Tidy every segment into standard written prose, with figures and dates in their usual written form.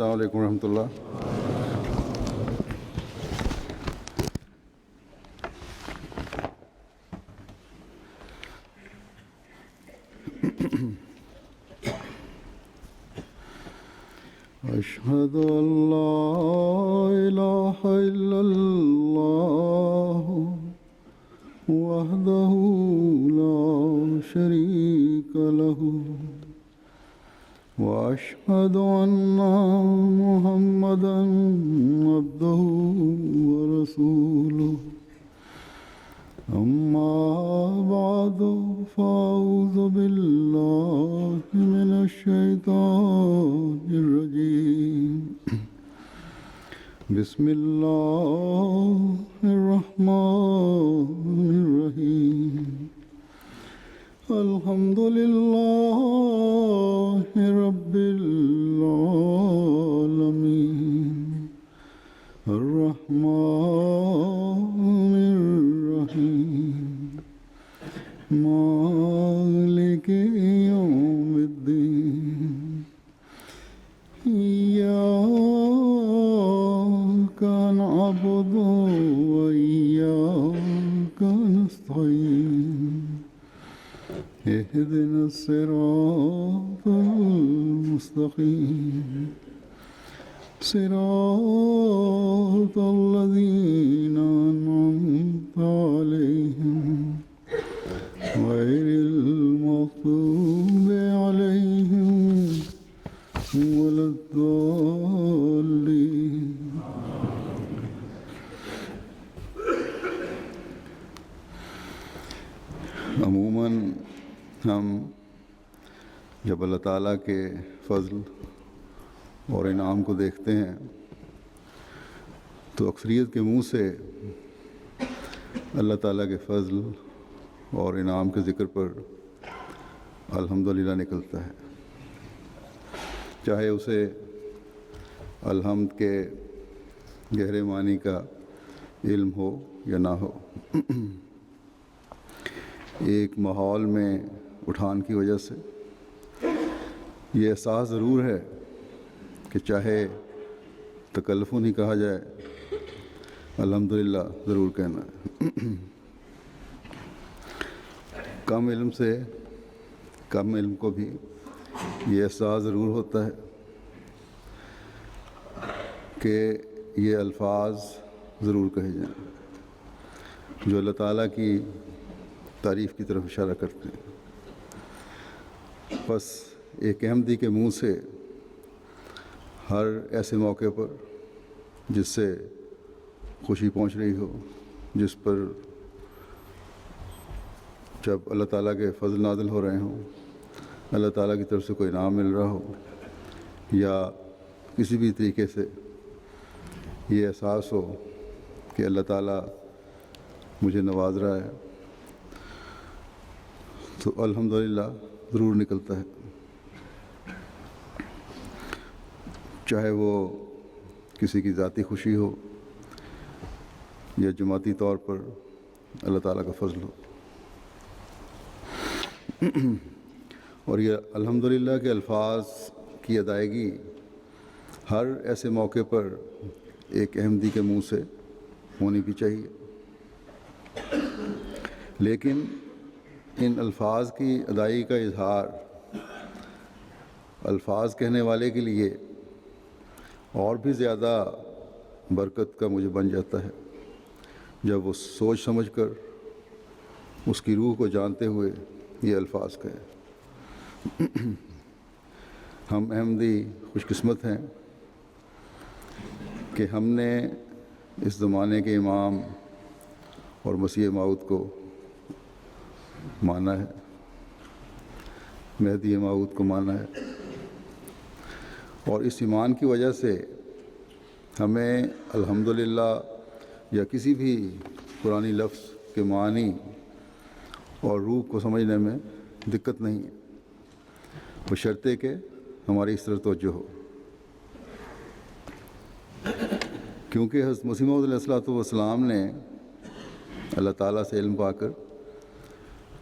السلام علیکم ورحمۃ اللہ۔ أشهد أن لا إله إلا الله وحده لا شريك له وأشهد أن محمدا عبده ورسوله أما بعد فأعوذ بالله من الشيطان الرجيم بسم الله الرحمن الرحيم الحمد لله رب العالمين الرحمن الرحيم مالك يوم الدين إياك نعبد وإياك نستعين اهدنا الصراط المستقيم صراط الذين أنعمت عليهم غير المغضوب عليهم ولا الضالين۔ عموماً ہم جب اللہ تعالیٰ کے فضل اور انعام کو دیکھتے ہیں تو اکثریت کے منہ سے اللہ تعالیٰ کے فضل اور انعام کے ذکر پر الحمدللہ نکلتا ہے، چاہے اسے الحمد کے گہرے معنی کا علم ہو یا نہ ہو۔ ایک ماحول میں اٹھان کی وجہ سے یہ احساس ضرور ہے کہ چاہے تکلف نہیں کہا جائے، الحمدللہ ضرور کہنا ہے۔ کم علم سے کم علم کو بھی یہ احساس ضرور ہوتا ہے کہ یہ الفاظ ضرور کہے جائیں جو اللہ تعالیٰ کی تعریف کی طرف اشارہ کرتے ہیں۔ بس ایک احمدی کے منہ سے ہر ایسے موقع پر جس سے خوشی پہنچ رہی ہو، جس پر جب اللہ تعالیٰ کے فضل نازل ہو رہے ہوں، اللہ تعالیٰ کی طرف سے کوئی انعام مل رہا ہو، یا کسی بھی طریقے سے یہ احساس ہو کہ اللہ تعالیٰ مجھے نواز رہا ہے، تو الحمدللہ ضرور نکلتا ہے، چاہے وہ کسی کی ذاتی خوشی ہو یا جماعتی طور پر اللہ تعالیٰ کا فضل ہو۔ اور یہ الحمدللہ کے الفاظ کی ادائیگی ہر ایسے موقع پر ایک احمدی کے منہ سے ہونی بھی چاہیے، لیکن ان الفاظ کی ادائیگی کا اظہار الفاظ کہنے والے کے لیے اور بھی زیادہ برکت کا مجھے بن جاتا ہے جب وہ سوچ سمجھ کر اس کی روح کو جانتے ہوئے یہ الفاظ کہیں۔ ہم احمدی خوش قسمت ہیں کہ ہم نے اس زمانے کے امام اور مسیح موعود کو مانا ہے، مہدی موعود کو مانا ہے، اور اس ایمان کی وجہ سے ہمیں الحمدللہ یا کسی بھی قرآنی لفظ کے معنی اور روح کو سمجھنے میں دقت نہیں ہے، بشرطے کہ ہماری اس طرف توجہ ہو، کیونکہ حضرت مسیح موعود علیہ السلام نے اللہ تعالیٰ سے علم پا کر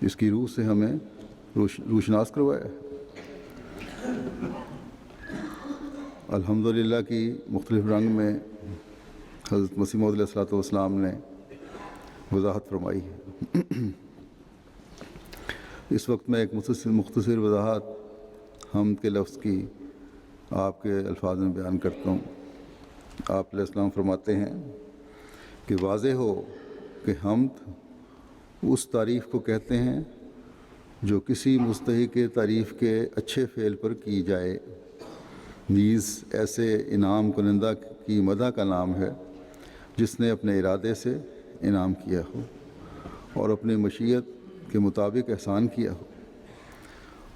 اس کی روح سے ہمیں روشناس کروایا ہے۔ الحمدللہ کی مختلف رنگ میں حضرت مسیح موعود علیہ الصلوۃ والسلام نے وضاحت فرمائی ہے۔ اس وقت میں ایک مختصر وضاحت حمد کے لفظ کی آپ کے الفاظ میں بیان کرتا ہوں۔ آپ علیہ السلام فرماتے ہیں کہ واضح ہو کہ حمد اس تعریف کو کہتے ہیں جو کسی مستحق تعریف کے اچھے فعل پر کی جائے، نیز ایسے انعام کنندہ کی مدح کا نام ہے جس نے اپنے ارادے سے انعام کیا ہو اور اپنی مشیت کے مطابق احسان کیا ہو،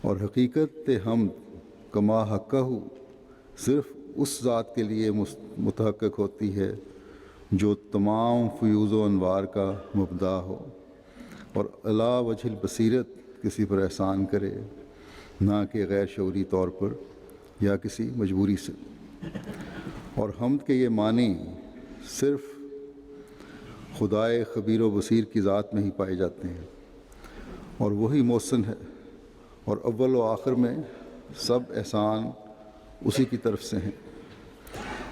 اور حقیقت حمد کما حقہ صرف اس ذات کے لیے متحقق ہوتی ہے جو تمام فیوز و انوار کا مبدع ہو اور علی وجہ البصیرت کسی پر احسان کرے، نہ کہ غیر شعوری طور پر یا کسی مجبوری سے۔ اور حمد کے یہ معنی صرف خدائے خبیر و بصیر کی ذات میں ہی پائے جاتے ہیں، اور وہی محسن ہے، اور اول و آخر میں سب احسان اسی کی طرف سے ہیں،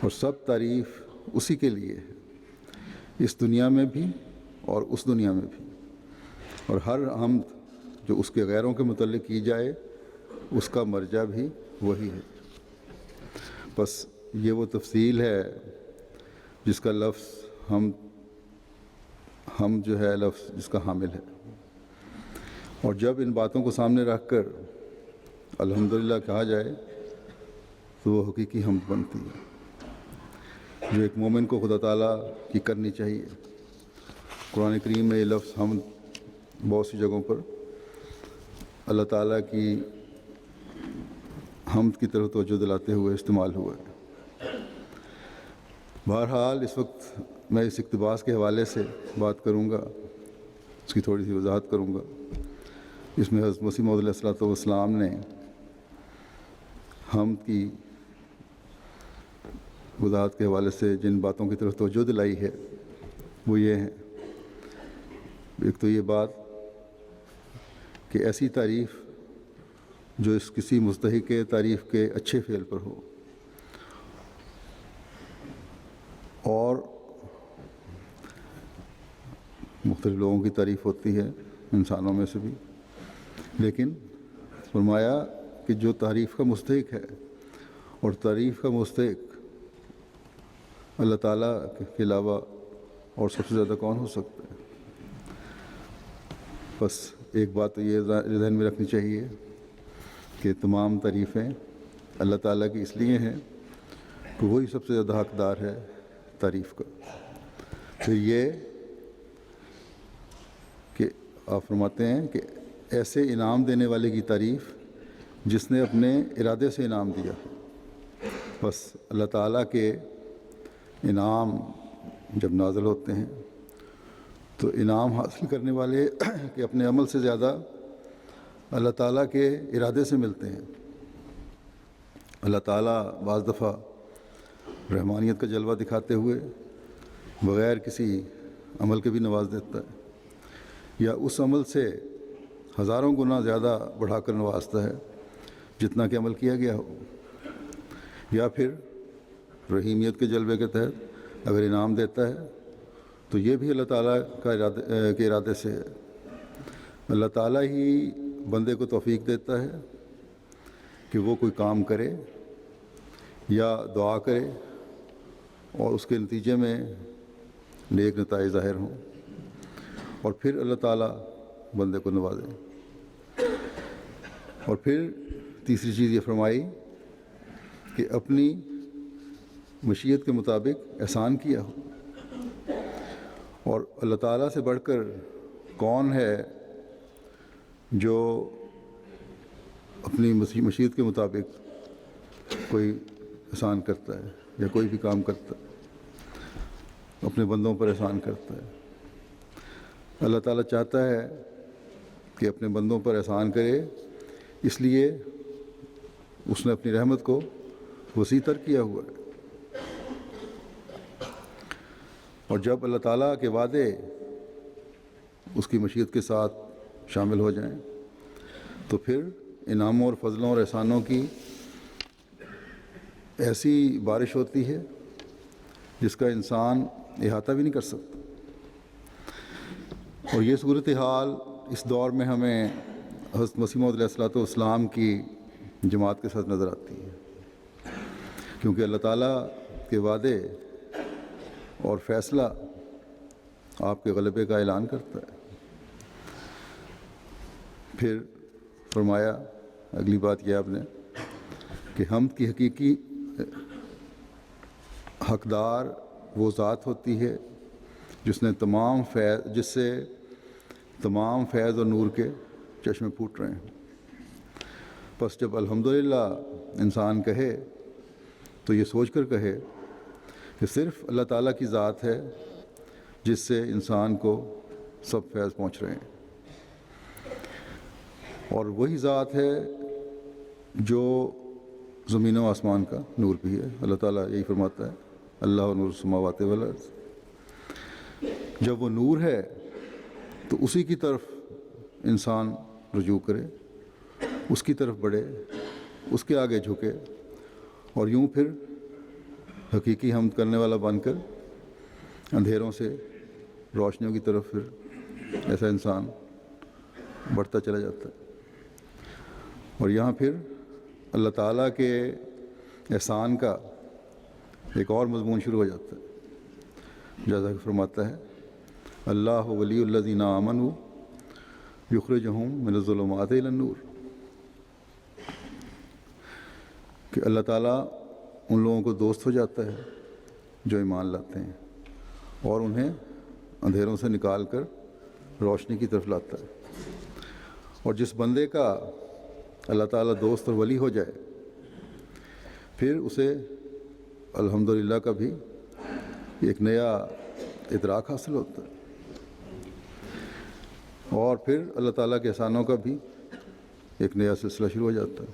اور سب تعریف اسی کے لیے ہے، اس دنیا میں بھی اور اس دنیا میں بھی، اور ہر حمد جو اس کے غیروں کے متعلق کی جائے اس کا مرجع بھی وہی ہے۔ بس یہ وہ تفصیل ہے جس کا لفظ ہم جو ہے لفظ جس کا حامل ہے، اور جب ان باتوں کو سامنے رکھ کر الحمدللہ کہا جائے تو وہ حقیقی حمد بنتی ہے جو ایک مومن کو خدا تعالیٰ کی کرنی چاہیے۔ قرآن کریم میں یہ لفظ حمد بہت سی جگہوں پر اللہ تعالیٰ کی حمد کی طرف توجہ دلاتے ہوئے استعمال ہوا ہے۔ بہرحال اس وقت میں اس اقتباس کے حوالے سے بات کروں گا، اس کی تھوڑی سی وضاحت کروں گا۔ اس میں حضرت مسیح موعود علیہ الصلوۃ والسلام نے حمد کی وضاحت کے حوالے سے جن باتوں کی طرف توجہ دلائی ہے وہ یہ ہیں۔ ایک تو یہ بات کہ ایسی تعریف جو اس کسی مستحق تعریف کے اچھے فعل پر ہو، اور مختلف لوگوں کی تعریف ہوتی ہے انسانوں میں سے بھی، لیکن فرمایا کہ جو تعریف کا مستحق ہے، اور تعریف کا مستحق اللہ تعالیٰ کے علاوہ اور سب سے زیادہ کون ہو سکتا ہے؟ بس ایک بات تو یہ ذہن میں رکھنی چاہیے کہ تمام تعریفیں اللہ تعالیٰ کی اس لیے ہیں کہ وہی سب سے زیادہ حقدار ہے تعریف کا۔ پھر یہ کہ آپ فرماتے ہیں کہ ایسے انعام دینے والے کی تعریف جس نے اپنے ارادے سے انعام دیا۔ بس اللہ تعالیٰ کے انعام جب نازل ہوتے ہیں تو انعام حاصل کرنے والے کے اپنے عمل سے زیادہ اللہ تعالیٰ کے ارادے سے ملتے ہیں۔ اللہ تعالیٰ بعض دفعہ رحمانیت کا جلوہ دکھاتے ہوئے بغیر کسی عمل کے بھی نواز دیتا ہے، یا اس عمل سے ہزاروں گنا زیادہ بڑھا کر نوازتا ہے جتنا کہ عمل کیا گیا ہو، یا پھر رحیمیت کے جلوے کے تحت اگر انعام دیتا ہے تو یہ بھی اللہ تعالیٰ کے ارادے سے ہے۔ اللہ تعالیٰ ہی بندے کو توفیق دیتا ہے کہ وہ کوئی کام کرے یا دعا کرے اور اس کے نتیجے میں نیک نتائج ظاہر ہوں، اور پھر اللہ تعالیٰ بندے کو نوازے۔ اور پھر تیسری چیز یہ فرمائی کہ اپنی مشیت کے مطابق احسان کیا ہو، اور اللہ تعالیٰ سے بڑھ کر کون ہے جو اپنی مشیت کے مطابق کوئی احسان کرتا ہے یا کوئی بھی کام کرتا ہے، اپنے بندوں پر احسان کرتا ہے۔ اللہ تعالیٰ چاہتا ہے کہ اپنے بندوں پر احسان کرے، اس لیے اس نے اپنی رحمت کو وسیع تر کیا ہوا ہے۔ اور جب اللہ تعالیٰ کے وعدے اس کی مشیت کے ساتھ شامل ہو جائیں تو پھر انعاموں اور فضلوں اور احسانوں کی ایسی بارش ہوتی ہے جس کا انسان احاطہ بھی نہیں کر سکتا، اور یہ صورتحال اس دور میں ہمیں حضرت مسیح موعود علیہ الصلوۃ والسلام کی جماعت کے ساتھ نظر آتی ہے، کیونکہ اللہ تعالیٰ کے وعدے اور فیصلہ آپ کے غلبے کا اعلان کرتا ہے۔ پھر فرمایا اگلی بات یہ آپ نے کہ حمد کی حقیقی حقدار وہ ذات ہوتی ہے جس سے تمام فیض اور نور کے چشمے پھوٹ رہے ہیں۔ پس جب الحمدللہ انسان کہے تو یہ سوچ کر کہے کہ صرف اللہ تعالیٰ کی ذات ہے جس سے انسان کو سب فیض پہنچ رہے ہیں، اور وہی ذات ہے جو زمین و آسمان کا نور بھی ہے۔ اللہ تعالیٰ یہی فرماتا ہے اللہ نور السماوات والارض۔ جب وہ نور ہے تو اسی کی طرف انسان رجوع کرے، اس کی طرف بڑھے، اس کے آگے جھکے، اور یوں پھر حقیقی حمد کرنے والا بن کر اندھیروں سے روشنیوں کی طرف پھر ایسا انسان بڑھتا چلا جاتا ہے۔ اور یہاں پھر اللہ تعالیٰ کے احسان کا ایک اور مضمون شروع ہو جاتا ہے، جیسا کہ فرماتا ہے اللہ ولی الذین آمنوا یخرجہم من الظلمات الی النور، کہ اللہ تعالیٰ ان لوگوں کو دوست ہو جاتا ہے جو ایمان لاتے ہیں، اور انہیں اندھیروں سے نکال کر روشنی کی طرف لاتا ہے۔ اور جس بندے کا اللہ تعالیٰ دوست اور ولی ہو جائے پھر اسے الحمدللہ کا بھی ایک نیا ادراک حاصل ہوتا ہے، اور پھر اللہ تعالیٰ کے احسانوں کا بھی ایک نیا سلسلہ شروع ہو جاتا ہے۔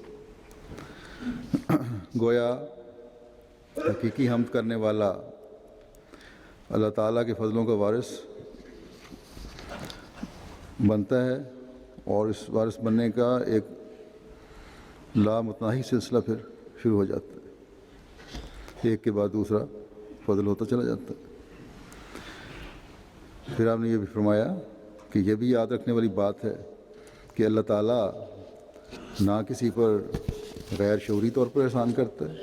گویا حقیقی حمد کرنے والا اللہ تعالیٰ کے فضلوں کا وارث بنتا ہے، اور اس وارث بننے کا ایک لامتناہی سلسلہ پھر شروع ہو جاتا ہے، ایک کے بعد دوسرا فضل ہوتا چلا جاتا ہے۔ پھر آپ نے یہ بھی فرمایا کہ یہ بھی یاد رکھنے والی بات ہے کہ اللہ تعالیٰ نہ کسی پر غیر شعوری طور پر احسان کرتا ہے،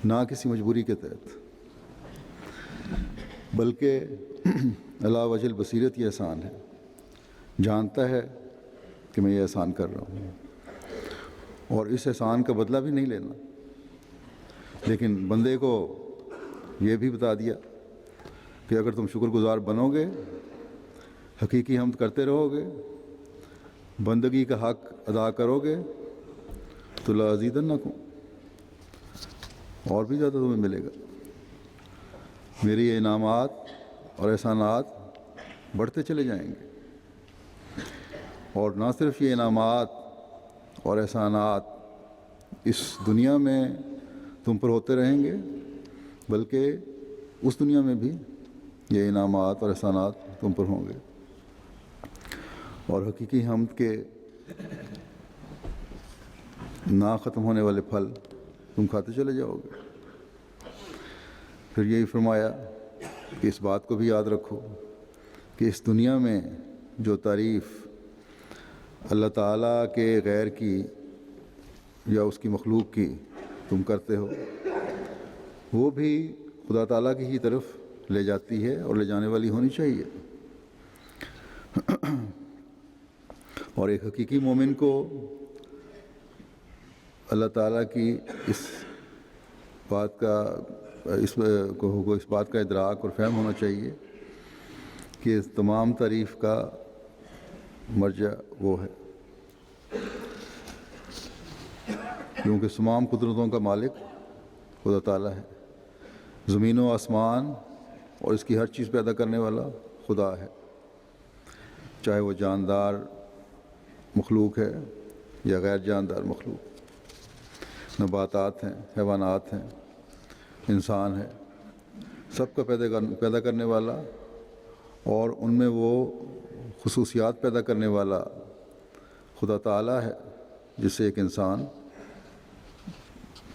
نہ کسی مجبوری کے تحت، بلکہ علی وجہ البصیرت یہ احسان ہے، جانتا ہے کہ میں یہ احسان کر رہا ہوں، اور اس احسان کا بدلہ بھی نہیں لینا، لیکن بندے کو یہ بھی بتا دیا کہ اگر تم شکر گزار بنو گے، حقیقی حمد کرتے رہو گے، بندگی کا حق ادا کرو گے تو لازیدنکم، اور بھی زیادہ تمہیں ملے گا۔ میری یہ انعامات اور احسانات بڑھتے چلے جائیں گے، اور نہ صرف یہ انعامات اور احسانات اس دنیا میں تم پر ہوتے رہیں گے، بلکہ اس دنیا میں بھی یہ انعامات اور احسانات تم پر ہوں گے، اور حقیقی حمد کے نہ ختم ہونے والے پھل تم کھاتے چلے جاؤ گے۔ پھر یہی فرمایا کہ اس بات کو بھی یاد رکھو کہ اس دنیا میں جو تعریف اللہ تعالیٰ کے غیر کی یا اس کی مخلوق کی تم کرتے ہو، وہ بھی خدا تعالیٰ کی ہی طرف لے جاتی ہے اور لے جانے والی ہونی چاہیے۔ اور ایک حقیقی مومن کو اللہ تعالیٰ کی اس بات کا ادراک اور فہم ہونا چاہیے کہ اس تمام تعریف کا مرجع وہ ہے، کیونکہ تمام قدرتوں کا مالک خدا تعالیٰ ہے، زمین و آسمان اور اس کی ہر چیز پیدا کرنے والا خدا ہے، چاہے وہ جاندار مخلوق ہے یا غیر جاندار مخلوق، نباتات ہیں، حیوانات ہیں، انسان ہے، سب کا پیدا کرنے والا، اور ان میں وہ خصوصیات پیدا کرنے والا خدا تعالیٰ ہے جس سے ایک انسان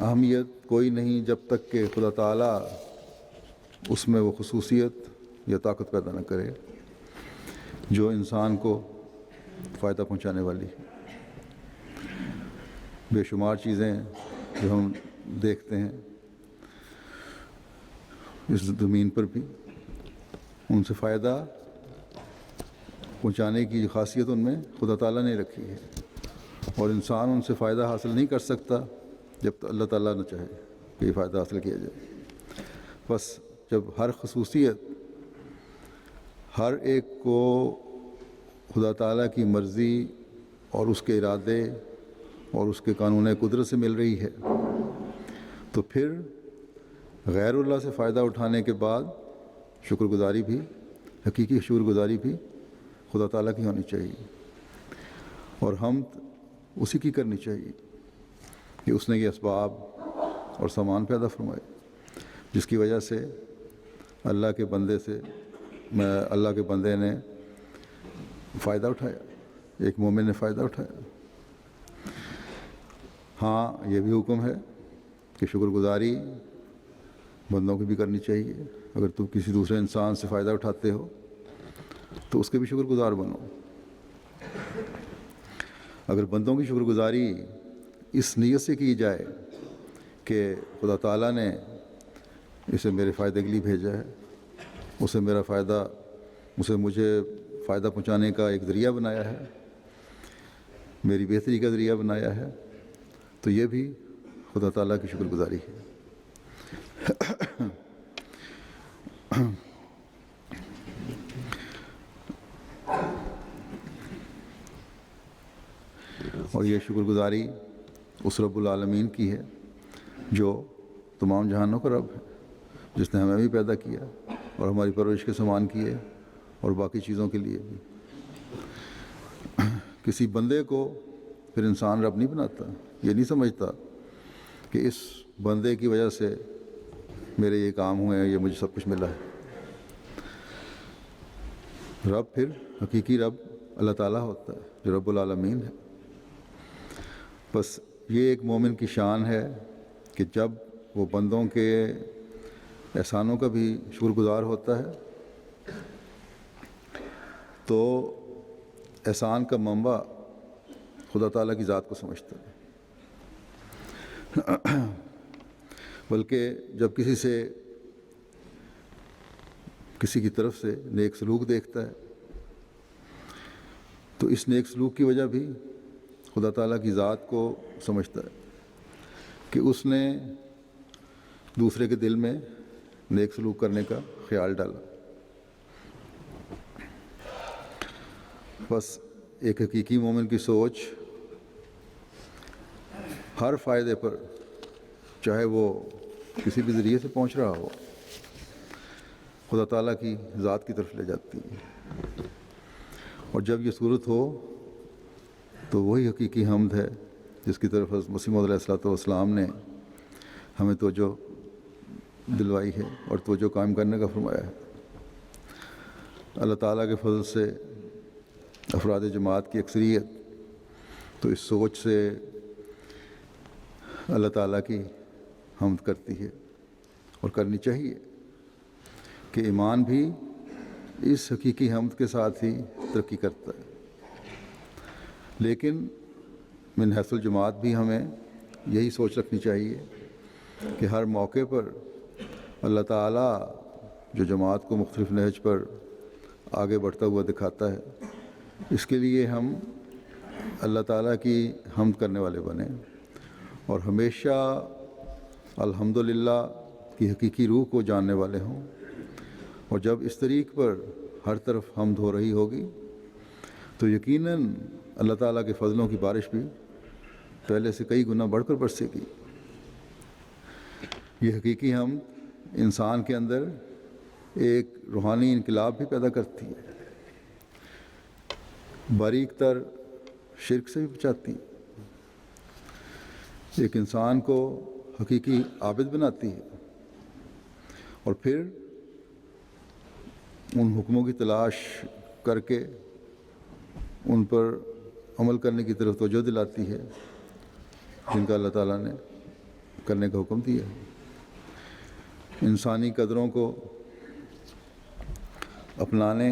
اہمیت کوئی نہیں جب تک کہ خدا تعالیٰ اس میں وہ خصوصیت یا طاقت پیدا نہ کرے جو انسان کو فائدہ پہنچانے والی ہے۔ بے شمار چیزیں جو ہم دیکھتے ہیں اس زمین پر بھی، ان سے فائدہ پہنچانے کی خاصیت ان میں خدا تعالیٰ نے رکھی ہے، اور انسان ان سے فائدہ حاصل نہیں کر سکتا جب تک اللہ تعالیٰ نہ چاہے کہ یہ فائدہ حاصل کیا جائے۔ بس جب ہر خصوصیت ہر ایک کو خدا تعالیٰ کی مرضی اور اس کے ارادے اور اس کے قانون قدرت سے مل رہی ہے، تو پھر غیر اللہ سے فائدہ اٹھانے کے بعد شکر گزاری بھی، حقیقی شکر گزاری بھی خدا تعالیٰ کی ہونی چاہیے، اور حمد اسی کی کرنی چاہیے کہ اس نے یہ اسباب اور سامان پیدا فرمائے جس کی وجہ سے اللہ کے بندے نے فائدہ اٹھایا، ایک مومن نے فائدہ اٹھایا۔ ہاں، یہ بھی حکم ہے کہ شکر گزاری بندوں کی بھی کرنی چاہیے۔ اگر تم کسی دوسرے انسان سے فائدہ اٹھاتے ہو تو اس کے بھی شکر گزار بنو۔ اگر بندوں کی شکر گزاری اس نیت سے کی جائے کہ خدا تعالیٰ نے اسے میرے فائدے کے لیے بھیجا ہے، مجھے فائدہ پہنچانے کا ایک ذریعہ بنایا ہے، میری بہتری کا ذریعہ بنایا ہے، تو یہ بھی خدا تعالیٰ کی شکر گزاری ہے۔ اور یہ شکر گزاری اس رب العالمین کی ہے جو تمام جہانوں کا رب ہے، جس نے ہمیں بھی پیدا کیا اور ہماری پرورش کے سامان کیے اور باقی چیزوں کے لیے بھی۔ کسی بندے کو پھر انسان رب نہیں بناتا، یہ نہیں سمجھتا کہ اس بندے کی وجہ سے میرے یہ کام ہوئے ہیں، یہ مجھے سب کچھ ملا ہے۔ رب پھر حقیقی رب اللہ تعالیٰ ہوتا ہے جو رب العالمین ہے۔ بس یہ ایک مومن کی شان ہے کہ جب وہ بندوں کے احسانوں کا بھی شکر گزار ہوتا ہے تو احسان کا منبع خدا تعالیٰ کی ذات کو سمجھتا ہے، بلکہ جب کسی کی طرف سے نیک سلوک دیکھتا ہے تو اس نیک سلوک کی وجہ بھی خدا تعالیٰ کی ذات کو سمجھتا ہے کہ اس نے دوسرے کے دل میں نیک سلوک کرنے کا خیال ڈالا۔ بس ایک حقیقی مومن کی سوچ ہر فائدے پر، چاہے وہ کسی بھی ذریعے سے پہنچ رہا ہو، خدا تعالیٰ کی ذات کی طرف لے جاتی ہے۔ اور جب یہ صورت ہو تو وہی حقیقی حمد ہے جس کی طرف حضرت مسیح موعود علیہ الصلوۃ والسلام نے ہمیں توجہ دلوائی ہے اور توجہ قائم کرنے کا فرمایا ہے۔ اللہ تعالیٰ کے فضل سے افراد جماعت کی اکثریت تو اس سوچ سے اللہ تعالیٰ کی حمد کرتی ہے، اور کرنی چاہیے کہ ایمان بھی اس حقیقی حمد کے ساتھ ہی ترقی کرتا ہے۔ لیکن من حیث الجماعت بھی ہمیں یہی سوچ رکھنی چاہیے کہ ہر موقع پر اللہ تعالیٰ جو جماعت کو مختلف نہج پر آگے بڑھتا ہوا دکھاتا ہے، اس کے لیے ہم اللہ تعالیٰ کی حمد کرنے والے بنیں اور ہمیشہ الحمدللہ کی حقیقی روح کو جاننے والے ہوں۔ اور جب اس طریق پر ہر طرف حمد ہو رہی ہوگی تو یقیناً اللہ تعالیٰ کے فضلوں کی بارش بھی پہلے سے کئی گنا بڑھ کر برسے گی۔ یہ حقیقی حمد انسان کے اندر ایک روحانی انقلاب بھی پیدا کرتی ہے، باریک تر شرک سے بھی بچاتی ہے، ایک انسان کو حقیقی عابد بناتی ہے اور پھر ان حکموں کی تلاش کر کے ان پر عمل کرنے کی طرف توجہ دلاتی ہے جن کا اللہ تعالیٰ نے کرنے کا حکم دیا ہے۔ انسانی قدروں کو اپنانے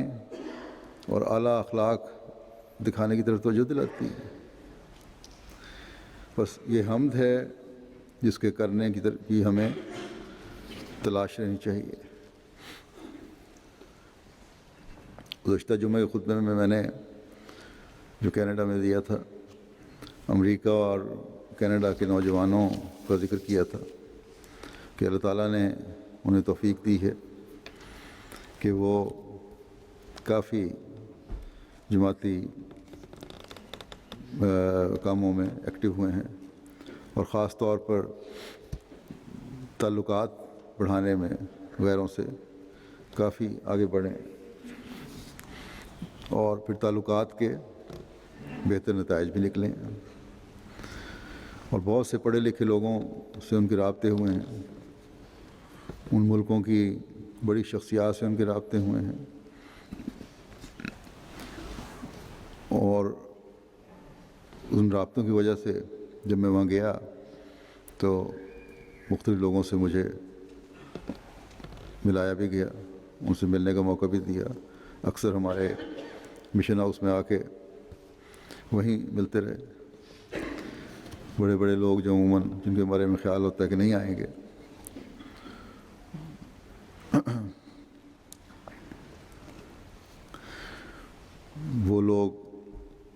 اور اعلیٰ اخلاق دکھانے کی طرف توجہ دلاتی ہے۔ بس یہ حمد ہے جس کے کرنے کی ہمیں تلاش رہنی چاہیے۔ گزشتہ جمعہ کے خطبے میں نے جو کینیڈا میں دیا تھا، امریکہ اور کینیڈا کے نوجوانوں کا ذکر کیا تھا کہ اللہ تعالیٰ نے انہیں توفیق دی ہے کہ وہ کافی جماعتی کاموں میں ایکٹیو ہوئے ہیں اور خاص طور پر تعلقات بڑھانے میں غیروں سے کافی آگے بڑھے اور پھر تعلقات کے بہتر نتائج بھی نکلے اور بہت سے پڑھے لکھے لوگوں سے ان کے رابطے ہوئے ہیں، ان ملکوں کی بڑی شخصیات سے ان کے رابطے ہوئے ہیں اور ان رابطوں کی وجہ سے جب میں وہاں گیا تو مختلف لوگوں سے مجھے ملایا بھی گیا، ان سے ملنے کا موقع بھی دیا۔ اکثر ہمارے مشن ہاؤس میں آ کے وہیں ملتے رہے، بڑے بڑے لوگ جو عموماً جن کے بارے میں خیال ہوتا ہے کہ نہیں آئیں گے۔ وہ لوگ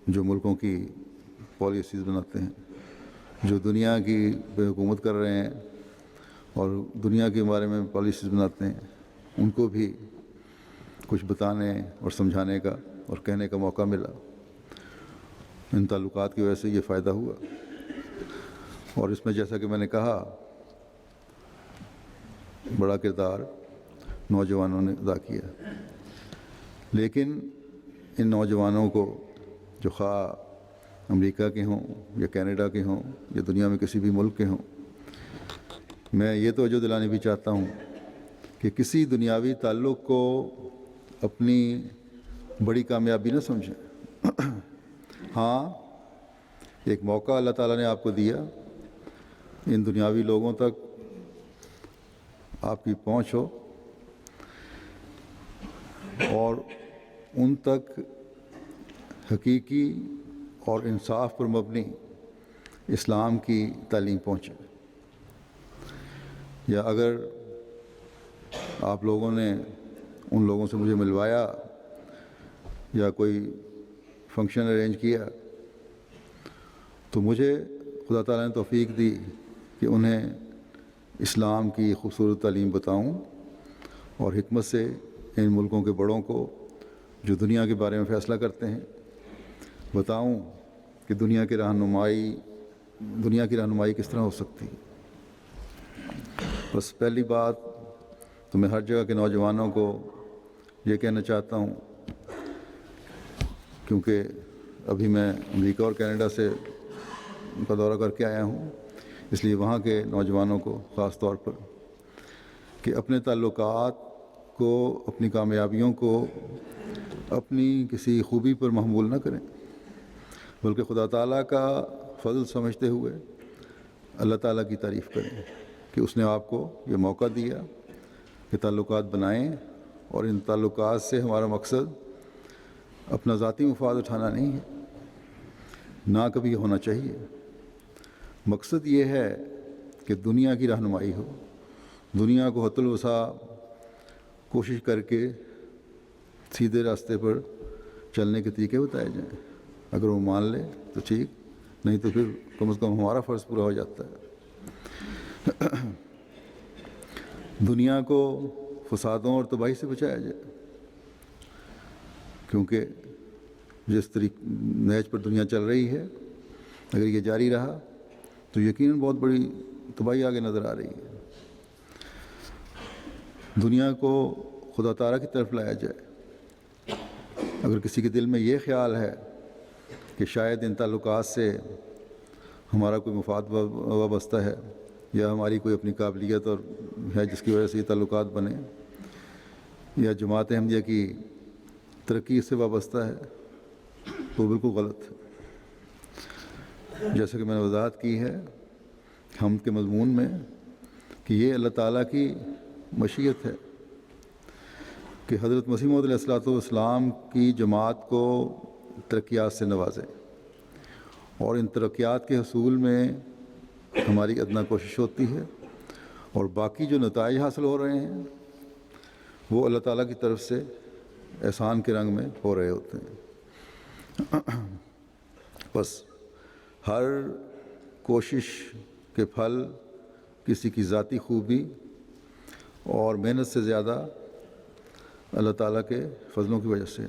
جو ملکوں کی پالیسیز بناتے ہیں، جو دنیا کی پہ حکومت کر رہے ہیں اور دنیا کے بارے میں پالیسیز بناتے ہیں، ان کو بھی کچھ بتانے اور سمجھانے کا اور کہنے کا موقع ملا۔ ان تعلقات کی وجہ سے یہ فائدہ ہوا اور اس میں جیسا کہ میں نے کہا بڑا کردار نوجوانوں نے ادا کیا، لیکن ان نوجوانوں کو جو خواہ امریکہ کے ہوں یا کینیڈا کے ہوں یا دنیا میں کسی بھی ملک کے ہوں، میں یہ توجہ دلانے بھی چاہتا ہوں کہ کسی دنیاوی تعلق کو اپنی بڑی کامیابی نہ سمجھیں۔ ہاں، ایک موقع اللہ تعالیٰ نے آپ کو دیا، ان دنیاوی لوگوں تک آپ کی پہنچ ہو اور ان تک حقیقی اور انصاف پر مبنی اسلام کی تعلیم پہنچے، یا اگر آپ لوگوں نے ان لوگوں سے مجھے ملوایا یا کوئی فنکشن ارینج کیا تو مجھے خدا تعالیٰ نے توفیق دی کہ انہیں اسلام کی خوبصورت تعلیم بتاؤں اور حکمت سے ان ملکوں کے بڑوں کو جو دنیا کے بارے میں فیصلہ کرتے ہیں بتاؤں کہ دنیا کی رہنمائی کس طرح ہو سکتی ہے۔ بس پہلی بات تو میں ہر جگہ کے نوجوانوں کو یہ کہنا چاہتا ہوں، کیونکہ ابھی میں امریکہ اور کینیڈا سے کا دورہ کر کے آیا ہوں، اس لیے وہاں کے نوجوانوں کو خاص طور پر کہ اپنے تعلقات کو، اپنی کامیابیوں کو اپنی کسی خوبی پر محمول نہ کریں، بلکہ خدا تعالیٰ کا فضل سمجھتے ہوئے اللہ تعالیٰ کی تعریف کریں کہ اس نے آپ کو یہ موقع دیا کہ تعلقات بنائیں، اور ان تعلقات سے ہمارا مقصد اپنا ذاتی مفاد اٹھانا نہیں ہے، نہ کبھی ہونا چاہیے۔ مقصد یہ ہے کہ دنیا کی رہنمائی ہو، دنیا کو حت الوسع کوشش کر کے سیدھے راستے پر چلنے کے طریقے بتائے جائیں۔ اگر وہ مان لے تو ٹھیک، نہیں تو پھر کم از کم ہمارا فرض پورا ہو جاتا ہے۔ دنیا کو فسادوں اور تباہی سے بچایا جائے، کیونکہ جس نہج پر دنیا چل رہی ہے اگر یہ جاری رہا تو یقیناً بہت بڑی تباہی آگے نظر آ رہی ہے۔ دنیا کو خدا تعالیٰ کی طرف لایا جائے۔ اگر کسی کے دل میں یہ خیال ہے کہ شاید ان تعلقات سے ہمارا کوئی مفاد وابستہ ہے یا ہماری کوئی اپنی قابلیت اور ہے جس کی وجہ سے یہ تعلقات بنے، یا جماعت احمدیہ کی ترقی اس سے وابستہ ہے، تو بالکل غلط ہے۔ جیسا کہ میں نے وضاحت کی ہے حمد کے مضمون میں کہ یہ اللہ تعالیٰ کی مشیت ہے کہ حضرت مسیح موعود علیہ الصلوۃ والسلام کی جماعت کو ترقیات سے نوازے، اور ان ترقیات کے حصول میں ہماری ادنا کوشش ہوتی ہے، اور باقی جو نتائج حاصل ہو رہے ہیں وہ اللہ تعالیٰ کی طرف سے احسان کے رنگ میں ہو رہے ہوتے ہیں۔ بس ہر کوشش کے پھل کسی کی ذاتی خوبی اور محنت سے زیادہ اللہ تعالیٰ کے فضلوں کی وجہ سے،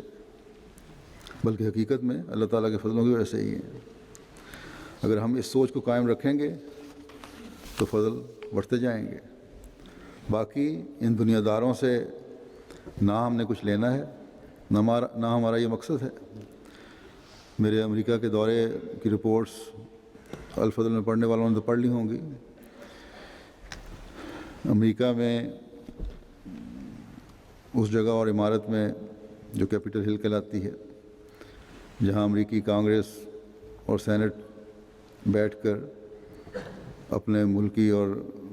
بلکہ حقیقت میں اللہ تعالیٰ کے فضلوں کی وجہ سے ہی ہے۔ اگر ہم اس سوچ کو قائم رکھیں گے تو فضل بڑھتے جائیں گے۔ باقی ان دنیا داروں سے نہ ہم نے کچھ لینا ہے، نہ ہمارا یہ مقصد ہے۔ میرے امریکہ کے دورے کی رپورٹس الفضل میں پڑھنے والوں نے تو پڑھ لی ہوں گی۔ امریکہ میں اس جگہ اور عمارت میں جو کیپٹل ہل کہلاتی ہے، جہاں امریکی کانگریس اور سینٹ بیٹھ کر اپنے ملکی اور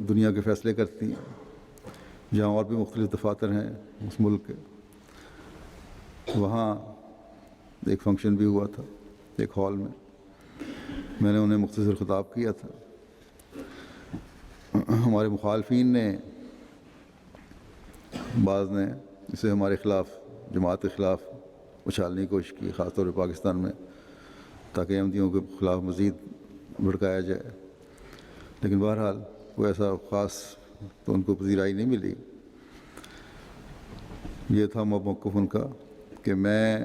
دنیا کے فیصلے کرتی ہیں، جہاں اور بھی مختلف دفاتر ہیں اس ملک کے، وہاں ایک فنکشن بھی ہوا تھا ایک ہال میں نے انہیں مختصر خطاب کیا تھا۔ ہمارے مخالفین نے بعض نے اسے ہمارے خلاف، جماعت کے خلاف اچھالنے کی کوشش کی، خاص طور پہ پاکستان میں، تاکہ احمدیوں کے خلاف مزید بھڑکایا جائے، لیکن بہرحال کوئی ایسا خاص تو ان کو پذیرائی نہیں ملی۔ یہ تھا موقف ان کا کہ میں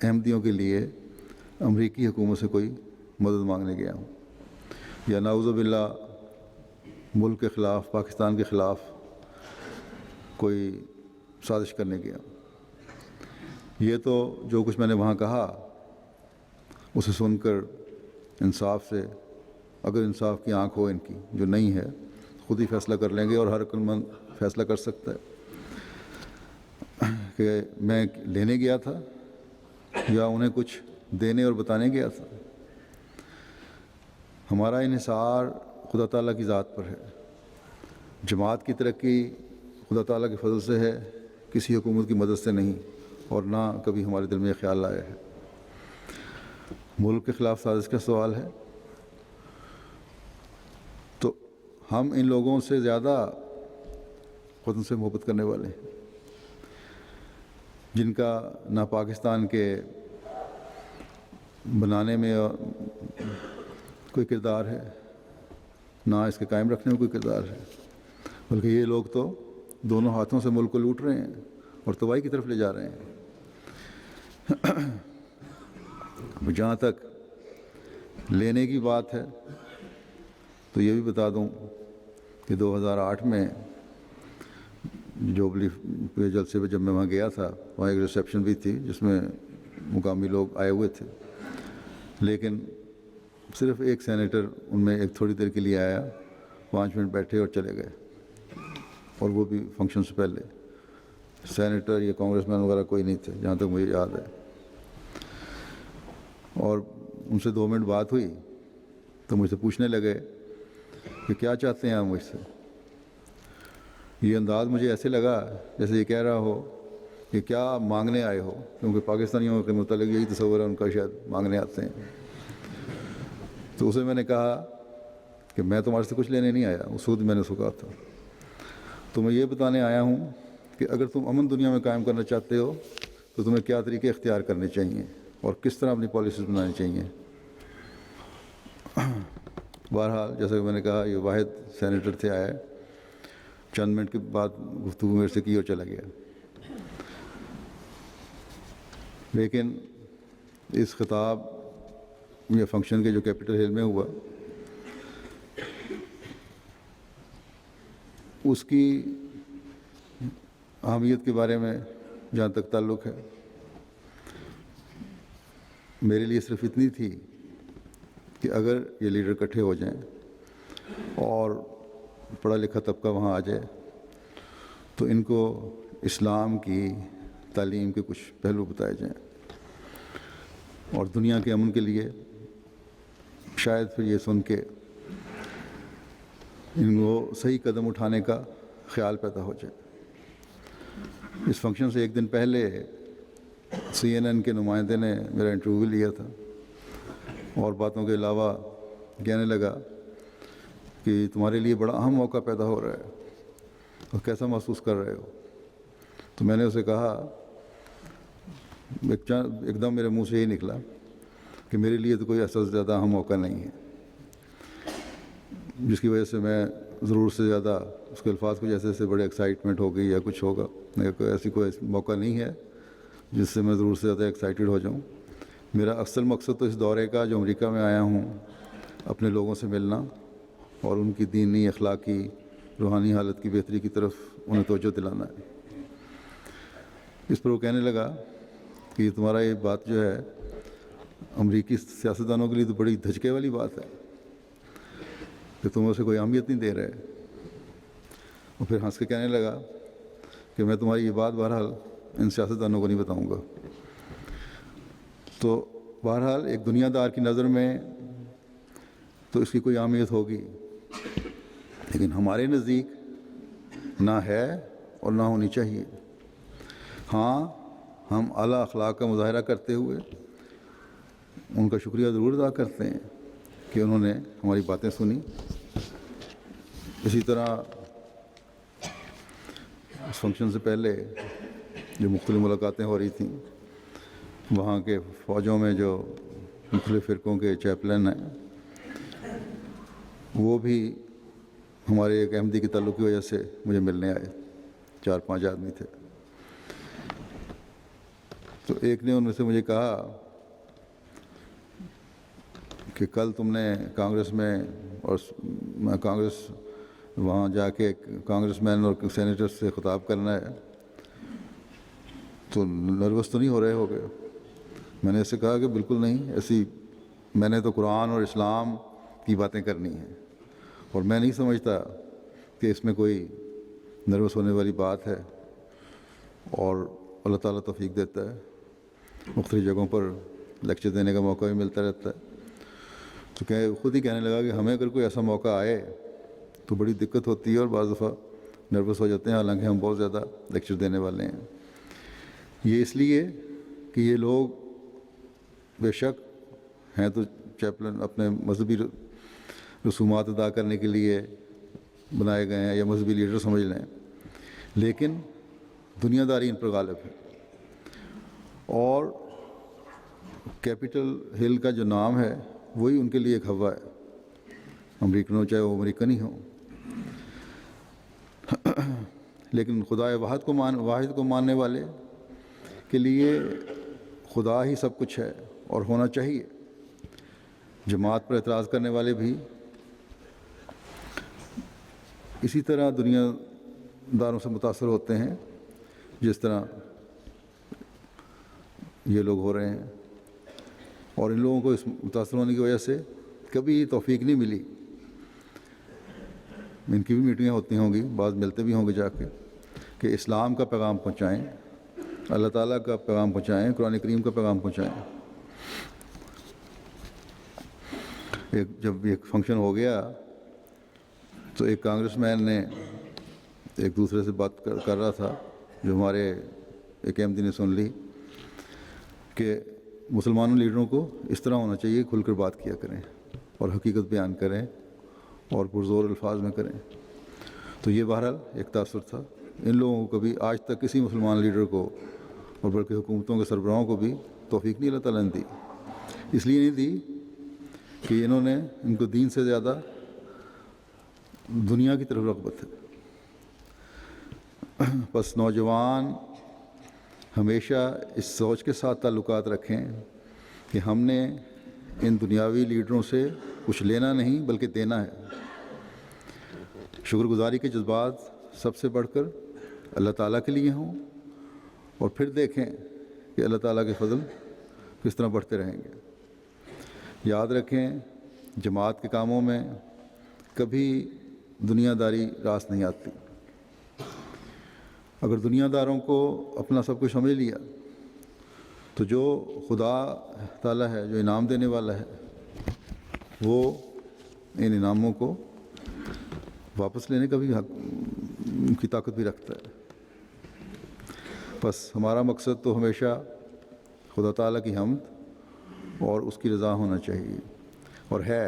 احمدیوں کے لیے امریکی حکومت سے کوئی مدد مانگنے گیا ہوں، یا نعوذ باللہ ملک کے خلاف، پاکستان کے خلاف کوئی سازش کرنے گیا۔ یہ تو جو کچھ میں نے وہاں کہا اسے سن کر انصاف سے، اگر انصاف کی آنکھ ہو ان کی، جو نہیں ہے، خود ہی فیصلہ کر لیں گے، اور ہر عقلمند فیصلہ کر سکتا ہے کہ میں لینے گیا تھا یا انہیں کچھ دینے اور بتانے گیا تھا۔ ہمارا انحصار خدا تعالیٰ کی ذات پر ہے۔ جماعت کی ترقی خدا تعالیٰ کے فضل سے ہے، کسی حکومت کی مدد سے نہیں، اور نہ کبھی ہمارے دل میں یہ خیال آیا ہے۔ ملک کے خلاف سازش کا سوال ہے تو ہم ان لوگوں سے زیادہ وطن سے محبت کرنے والے ہیں، جن کا نہ پاکستان کے بنانے میں کوئی کردار ہے، نہ اس کے قائم رکھنے میں کوئی کردار ہے، بلکہ یہ لوگ تو دونوں ہاتھوں سے ملک کو لوٹ رہے ہیں اور تباہی کی طرف لے جا رہے ہیں۔ جہاں تک لینے کی بات ہے تو یہ بھی بتا دوں کہ 2008 میں جوبلی کے جلسے پہ جب میں وہاں گیا تھا، وہاں ایک ریسیپشن بھی تھی جس میں مقامی لوگ آئے ہوئے تھے، لیکن صرف ایک سینیٹر ان میں ایک تھوڑی دیر کے لیے آیا، 5 منٹ بیٹھے اور چلے گئے، اور وہ بھی فنکشن سے پہلے۔ سینیٹر یا کانگریس مین وغیرہ کوئی نہیں تھے جہاں تک مجھے یاد ہے۔ اور ان سے 2 منٹ بات ہوئی تو مجھ سے پوچھنے لگے کہ کیا چاہتے ہیں آپ مجھ سے۔ یہ انداز مجھے ایسے لگا جیسے یہ کہہ رہا ہو کہ کیا مانگنے آئے ہو، کیونکہ پاکستانیوں کے متعلق یہی تصور ہے ان کا، شاید مانگنے آتے ہیں۔ تو اسے میں نے کہا کہ میں تمہارے سے کچھ لینے نہیں آیا، اس وقت میں نے اس کو کہا تھا، تو میں یہ بتانے آیا ہوں کہ اگر تم امن دنیا میں قائم کرنا چاہتے ہو تو تمہیں کیا طریقے اختیار کرنے چاہیے اور کس طرح اپنی پالیسیز بنانی چاہیے۔ بہرحال جیسا کہ میں نے کہا، یہ واحد سینیٹر تھے آئے، چند منٹ کے بعد گفتگو میرے سے کی اور چلا گیا۔ لیکن اس خطاب یا فنکشن کے جو کیپٹل ہل میں ہوا، اس کی اہمیت کے بارے میں جہاں تک تعلق ہے، میرے لیے صرف اتنی تھی کہ اگر یہ لیڈر اکٹھے ہو جائیں اور پڑھا لکھا طبقہ وہاں آ جائے تو ان کو اسلام کی تعلیم کے کچھ پہلو بتائے جائیں، اور دنیا کے امن کے لیے شاید پھر یہ سن کے ان کو صحیح قدم اٹھانے کا خیال پیدا ہو جائے۔ اس فنکشن سے ایک دن پہلے CNN کے نمائندے نے میرا انٹرویو لیا تھا، اور باتوں کے علاوہ کہنے لگا کہ تمہارے لیے بڑا اہم موقع پیدا ہو رہا ہے اور کیسا محسوس کر رہے ہو؟ تو میں نے اسے کہا، ایک دم میرے منہ سے یہی نکلا کہ میرے لیے تو کوئی ایسا زیادہ اہم موقع نہیں ہے جس کی وجہ سے میں ضرور سے زیادہ اس کے الفاظ کو جیسے بڑے ایکسائٹمنٹ ہو گئی یا کچھ ہوگا، ایسی کوئی موقع نہیں ہے جس سے میں ضرور سے زیادہ ایکسائٹیڈ ہو جاؤں۔ میرا اصل مقصد تو اس دورے کا جو امریکہ میں آیا ہوں اپنے لوگوں سے ملنا اور ان کی دینی، اخلاقی، روحانی حالت کی بہتری کی طرف انہیں توجہ دلانا ہے۔ اس پر وہ کہنے لگا کہ تمہارا یہ بات جو ہے امریکی سیاستدانوں کے لیے تو بڑی دھچکے والی بات ہے کہ تم اسے کوئی اہمیت نہیں دے رہے۔ اور پھر ہنس کے کہنے لگا کہ میں تمہاری یہ بات بہرحال ان سیاستدانوں کو نہیں بتاؤں گا۔ تو بہرحال ایک دنیا دار کی نظر میں تو اس کی کوئی اہمیت ہوگی، لیکن ہمارے نزدیک نہ ہے اور نہ ہونی چاہیے۔ ہاں، ہم اعلیٰ اخلاق کا مظاہرہ کرتے ہوئے ان کا شکریہ ضرور ادا کرتے ہیں کہ انہوں نے ہماری باتیں سنی۔ اسی طرح اس فنکشن سے پہلے جو مختلف ملاقاتیں ہو رہی تھیں، وہاں کے فوجوں میں جو مختلف فرقوں کے چیپلن ہیں وہ بھی ہمارے ایک احمدی کے تعلق کی وجہ سے مجھے ملنے آئے، 4-5 آدمی تھے۔ تو ایک نے ان میں سے مجھے کہا کہ کل تم نے کانگریس میں اور کانگریس وہاں جا کے کانگریس مین اور سینیٹر سے خطاب کرنا ہے، تو نروس تو نہیں ہو رہے ہوگے؟ میں نے اسے کہا کہ بالکل نہیں، ایسی میں نے تو قرآن اور اسلام کی باتیں کرنی ہیں، اور میں نہیں سمجھتا کہ اس میں کوئی نروس ہونے والی بات ہے، اور اللہ تعالیٰ توفیق دیتا ہے، مختلف جگہوں پر لیکچر دینے کا موقع بھی ملتا رہتا ہے۔ تو خود ہی کہنے لگا کہ ہمیں اگر کوئی ایسا موقع آئے تو بڑی دقت ہوتی ہے اور بعض دفعہ نروس ہو جاتے ہیں، حالانکہ ہم بہت زیادہ لیکچر دینے والے ہیں۔ یہ اس لیے کہ یہ لوگ بے شک ہیں تو چیپلن اپنے مذہبی رسومات ادا کرنے کے لیے بنائے گئے ہیں یا مذہبی لیڈر سمجھ لیں، لیکن دنیا داری ان پر غالب ہے، اور کیپٹل ہل کا جو نام ہے وہی ان کے لیے ایک ہوا ہے، امریکن ہو چاہے وہ امریکن ہی ہوں۔ لیکن خدا واحد کو ماننے والے کے لیے خدا ہی سب کچھ ہے اور ہونا چاہیے۔ جماعت پر اعتراض کرنے والے بھی اسی طرح دنیا داروں سے متاثر ہوتے ہیں جس طرح یہ لوگ ہو رہے ہیں، اور ان لوگوں کو اس متاثر ہونے کی وجہ سے کبھی توفیق نہیں ملی۔ ان کی بھی میٹنگیں ہوتی ہوں گی، بعض ملتے بھی ہوں گے جا کے، کہ اسلام کا پیغام پہنچائیں، اللہ تعالیٰ کا پیغام پہنچائیں، قرآن کریم کا پیغام پہنچائیں۔ جب ایک فنکشن ہو گیا تو ایک کانگریس مین نے ایک دوسرے سے بات کر رہا تھا، جو ہمارے ایک احمدی نے سن لی، کہ مسلمان لیڈروں کو اس طرح ہونا چاہیے، کھل کر بات کیا کریں اور حقیقت بیان کریں اور پرزور الفاظ میں کریں۔ تو یہ بہرحال ایک تاثر تھا۔ ان لوگوں کو کبھی آج تک کسی مسلمان لیڈر کو اور بلکہ حکومتوں کے سربراہوں کو بھی توفیق نہیں اللہ تعالیٰ نے دی، اس لیے نہیں دی کہ انہوں نے ان کو دین سے زیادہ دنیا کی طرف رغبت ہے۔ بس نوجوان ہمیشہ اس سوچ کے ساتھ تعلقات رکھیں کہ ہم نے ان دنیاوی لیڈروں سے کچھ لینا نہیں بلکہ دینا ہے۔ شکر گزاری کے جذبات سب سے بڑھ کر اللہ تعالیٰ کے لیے ہوں، اور پھر دیکھیں کہ اللہ تعالیٰ کے فضل کس طرح بڑھتے رہیں گے۔ یاد رکھیں، جماعت کے کاموں میں کبھی دنیا داری راست نہیں آتی۔ اگر دنیا داروں کو اپنا سب کچھ سمجھ لیا تو جو خدا تعالیٰ ہے، جو انعام دینے والا ہے، وہ ان انعاموں کو واپس لینے کا بھی حق کی طاقت بھی رکھتا ہے۔ بس ہمارا مقصد تو ہمیشہ خدا تعالیٰ کی حمد اور اس کی رضا ہونا چاہیے، اور ہے،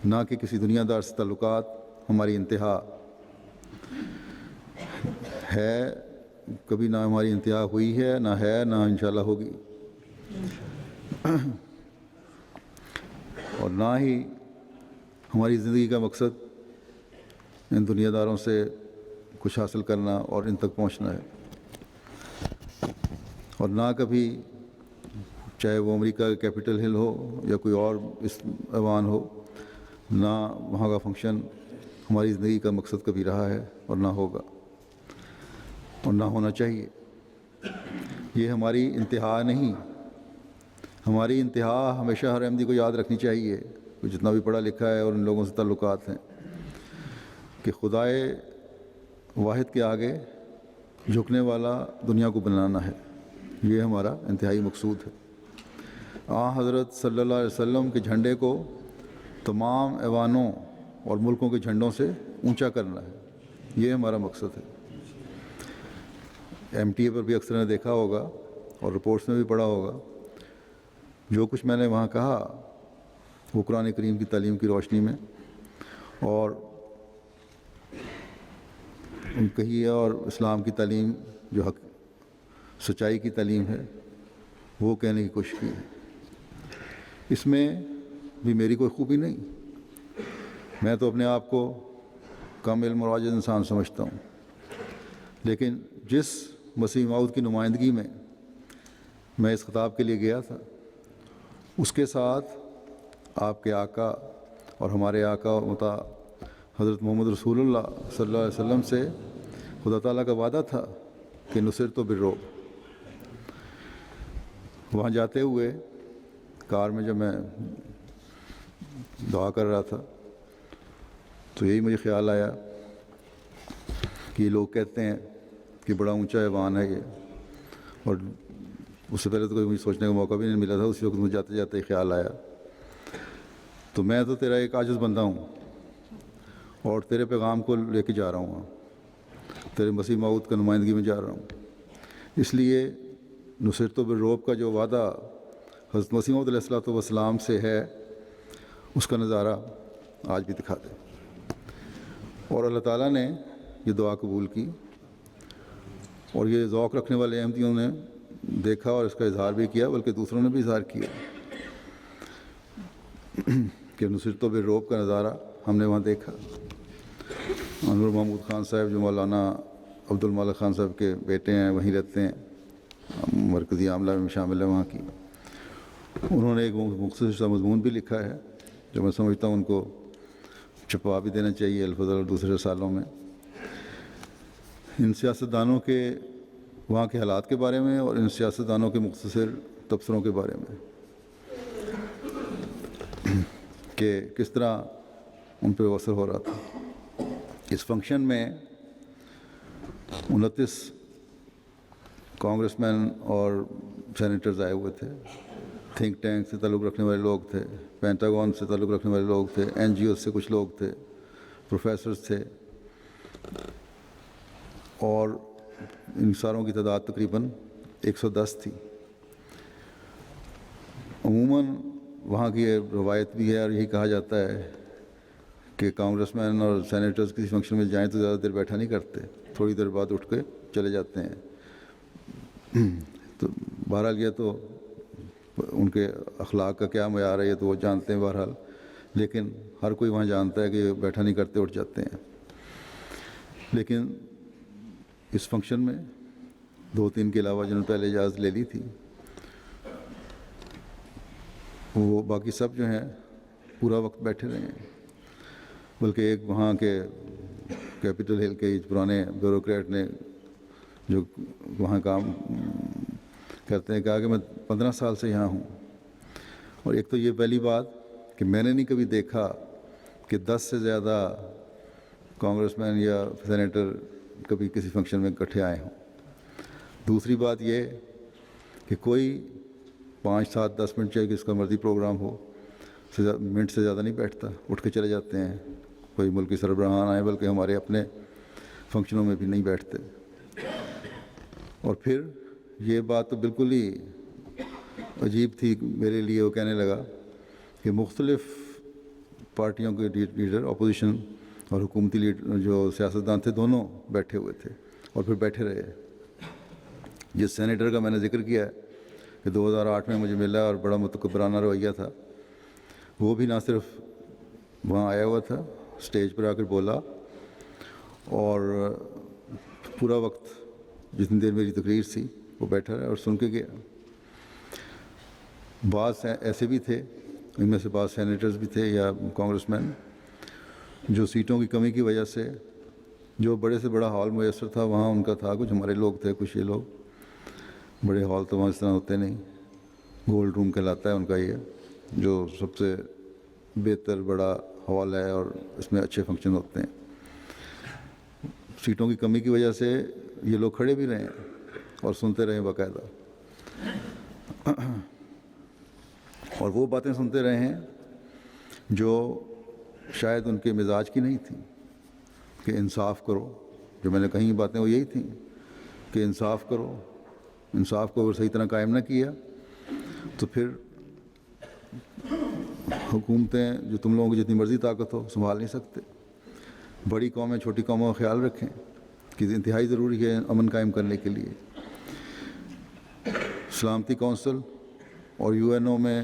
نہ کہ کسی دنیا دار سے تعلقات ہماری انتہا ہے۔ کبھی نہ ہماری انتہا ہوئی ہے، نہ ہے، نہ انشاءاللہ ہوگی، اور نہ ہی ہماری زندگی کا مقصد ان دنیا داروں سے کچھ حاصل کرنا اور ان تک پہنچنا ہے، اور نہ کبھی، چاہے وہ امریکہ کا کیپٹل ہل ہو یا کوئی اور اس ایوان ہو، نہ وہاں کا فنکشن ہماری زندگی کا مقصد کبھی رہا ہے اور نہ ہوگا اور نہ ہونا چاہیے۔ یہ ہماری انتہا نہیں، ہماری انتہا ہمیشہ ہر احمدی کو یاد رکھنی چاہیے، وہ جتنا بھی پڑھا لکھا ہے اور ان لوگوں سے تعلقات ہیں، کہ خدائے واحد کے آگے جھکنے والا دنیا کو بنانا ہے۔ یہ ہمارا انتہائی مقصود ہے۔ حضرت صلی اللہ علیہ وسلم کے جھنڈے کو تمام ایوانوں اور ملکوں کے جھنڈوں سے اونچا کرنا ہے، یہ ہمارا مقصد ہے۔ ایم ٹی اے پر بھی اکثر نے دیکھا ہوگا اور رپورٹس میں بھی پڑھا ہوگا، جو کچھ میں نے وہاں کہا وہ قرآن کریم کی تعلیم کی روشنی میں اور کہی ہے، اور اسلام کی تعلیم جو حق سچائی کی تعلیم ہے وہ کہنے کی کوشش کی ہے۔ اس میں بھی میری کوئی خوبی نہیں، میں تو اپنے آپ کو کم علم اور عاجز انسان سمجھتا ہوں، لیکن جس مسیح موعود کی نمائندگی میں اس خطاب کے لیے گیا تھا، اس کے ساتھ آپ کے آقا اور ہمارے آقا مطاع حضرت محمد رسول اللہ صلی اللہ علیہ وسلم سے خدا تعالیٰ کا وعدہ تھا کہ نصرت بالرعب۔ وہاں جاتے ہوئے کار میں جب میں دعا کر رہا تھا تو یہی مجھے خیال آیا کہ یہ لوگ کہتے ہیں کہ بڑا اونچا ایوان ہے یہ، اور اس سے پہلے تو کوئی مجھے سوچنے کا موقع بھی نہیں ملا تھا، اسی وقت مجھے جاتے جاتے ہی خیال آیا، تو میں تو تیرا ایک عاجز بندہ ہوں اور تیرے پیغام کو لے کے جا رہا ہوں، تیرے مسیح موعود کا نمائندگی میں جا رہا ہوں، اس لیے نصرت بالرعب کا جو وعدہ حضرت مسیح موعود علیہ الصلوۃ والسلام سے ہے، اس کا نظارہ آج بھی دکھا دے۔ اور اللہ تعالیٰ نے یہ دعا قبول کی، اور یہ ذوق رکھنے والے احمدیوں نے دیکھا اور اس کا اظہار بھی کیا، بلکہ دوسروں نے بھی اظہار کیا کہ نصرت بالرعب کا نظارہ ہم نے وہاں دیکھا۔ انور محمود خان صاحب جو مولانا عبد المالک خان صاحب کے بیٹے ہیں، وہیں رہتے ہیں، مرکزی عاملہ میں شامل ہے وہاں کی، انہوں نے ایک مختصر سا مضمون بھی لکھا ہے جو میں سمجھتا ہوں ان کو چھپا بھی دینا چاہیے الفضل اور دوسرے رسالوں میں، ان سیاستدانوں کے وہاں کے حالات کے بارے میں اور ان سیاستدانوں کے مختصر تبصروں کے بارے میں، کہ کس طرح ان پہ اثر ہو رہا تھا۔ اس فنکشن میں 29 کانگریس مین اور سینیٹرز آئے ہوئے تھے، تھنک ٹینک سے تعلق رکھنے والے لوگ تھے، پینٹاگون سے تعلق رکھنے والے لوگ تھے، این جی او سے کچھ لوگ تھے، پروفیسرز تھے، اور ان ساروں کی تعداد تقریباً 110 تھی۔ عموماً وہاں کی روایت بھی ہے اور یہی کہا جاتا ہے کہ کانگریس مین اور سینیٹرز کسی فنکشن میں جائیں تو زیادہ دیر بیٹھا نہیں کرتے، تھوڑی دیر بعد اٹھ کے چلے جاتے ہیں۔ تو بہرحال یہ تو ان کے اخلاق کا کیا معیار ہے یہ تو وہ جانتے ہیں بہرحال، لیکن ہر کوئی وہاں جانتا ہے کہ بیٹھا نہیں کرتے، اٹھ جاتے ہیں۔ لیکن اس فنکشن میں 2-3 کے علاوہ جنہوں نے پہلے اجازت لے لی تھی، وہ باقی سب جو ہیں پورا وقت بیٹھے رہے ہیں، بلکہ ایک وہاں کے کیپٹل ہل کے پرانے بیوروکریٹ نے جو وہاں کام کرتے ہیں کہا کہ میں 15 سال سے یہاں ہوں، اور ایک تو یہ پہلی بات کہ میں نے نہیں کبھی دیکھا کہ 10 سے زیادہ کانگریس مین یا سینیٹر کبھی کسی فنکشن میں اکٹھے آئے ہوں۔ دوسری بات یہ کہ کوئی 5 7 10 منٹ چاہے کس کا مرضی پروگرام ہو منٹ سے زیادہ نہیں بیٹھتا، اٹھ کے چلے جاتے ہیں۔ کوئی ملکی سربراہان آئے بلکہ ہمارے اپنے فنکشنوں میں بھی نہیں بیٹھتے۔ اور پھر یہ بات تو بالکل ہی عجیب تھی میرے لیے، وہ کہنے لگا کہ مختلف پارٹیوں کے لیڈر، اپوزیشن اور حکومتی لیڈر جو سیاستدان تھے، دونوں بیٹھے ہوئے تھے اور پھر بیٹھے رہے۔ جس سینیٹر کا میں نے ذکر کیا ہے کہ 2008 میں مجھے ملا اور بڑا متکبرانہ رویہ تھا، وہ بھی نہ صرف وہاں آیا ہوا تھا، اسٹیج پر آ کر بولا اور پورا وقت جتنی دیر میری تقریر تھی وہ بیٹھا رہا اور سن کے گیا۔ بعض ایسے بھی تھے، ان میں سے بعض سینیٹرز بھی تھے یا کانگریس مین، جو سیٹوں کی کمی کی وجہ سے، جو بڑے سے بڑا ہال میسر تھا وہاں ان کا تھا، کچھ ہمارے لوگ تھے، کچھ یہ لوگ، بڑے ہال تو وہاں اس طرح ہوتے نہیں، گولڈ روم کہلاتا ہے ان کا یہ، جو سب سے بہتر بڑا ہال ہے اور اس میں اچھے فنکشن ہوتے ہیں۔ سیٹوں کی کمی کی وجہ سے یہ لوگ کھڑے بھی رہے اور سنتے رہے باقاعدہ، اور وہ باتیں سنتے رہے ہیں جو شاید ان کے مزاج کی نہیں تھیں کہ انصاف کرو۔ جو میں نے کہیں باتیں وہ یہی تھیں کہ انصاف کرو، انصاف کو اگر صحیح طرح قائم نہ کیا تو پھر حکومتیں جو تم لوگوں کی جتنی مرضی طاقت ہو سنبھال نہیں سکتے۔ بڑی قومیں چھوٹی قوموں کا خیال رکھیں کہ انتہائی ضروری ہے امن قائم کرنے کے لیے۔ سلامتی کونسل اور UNO میں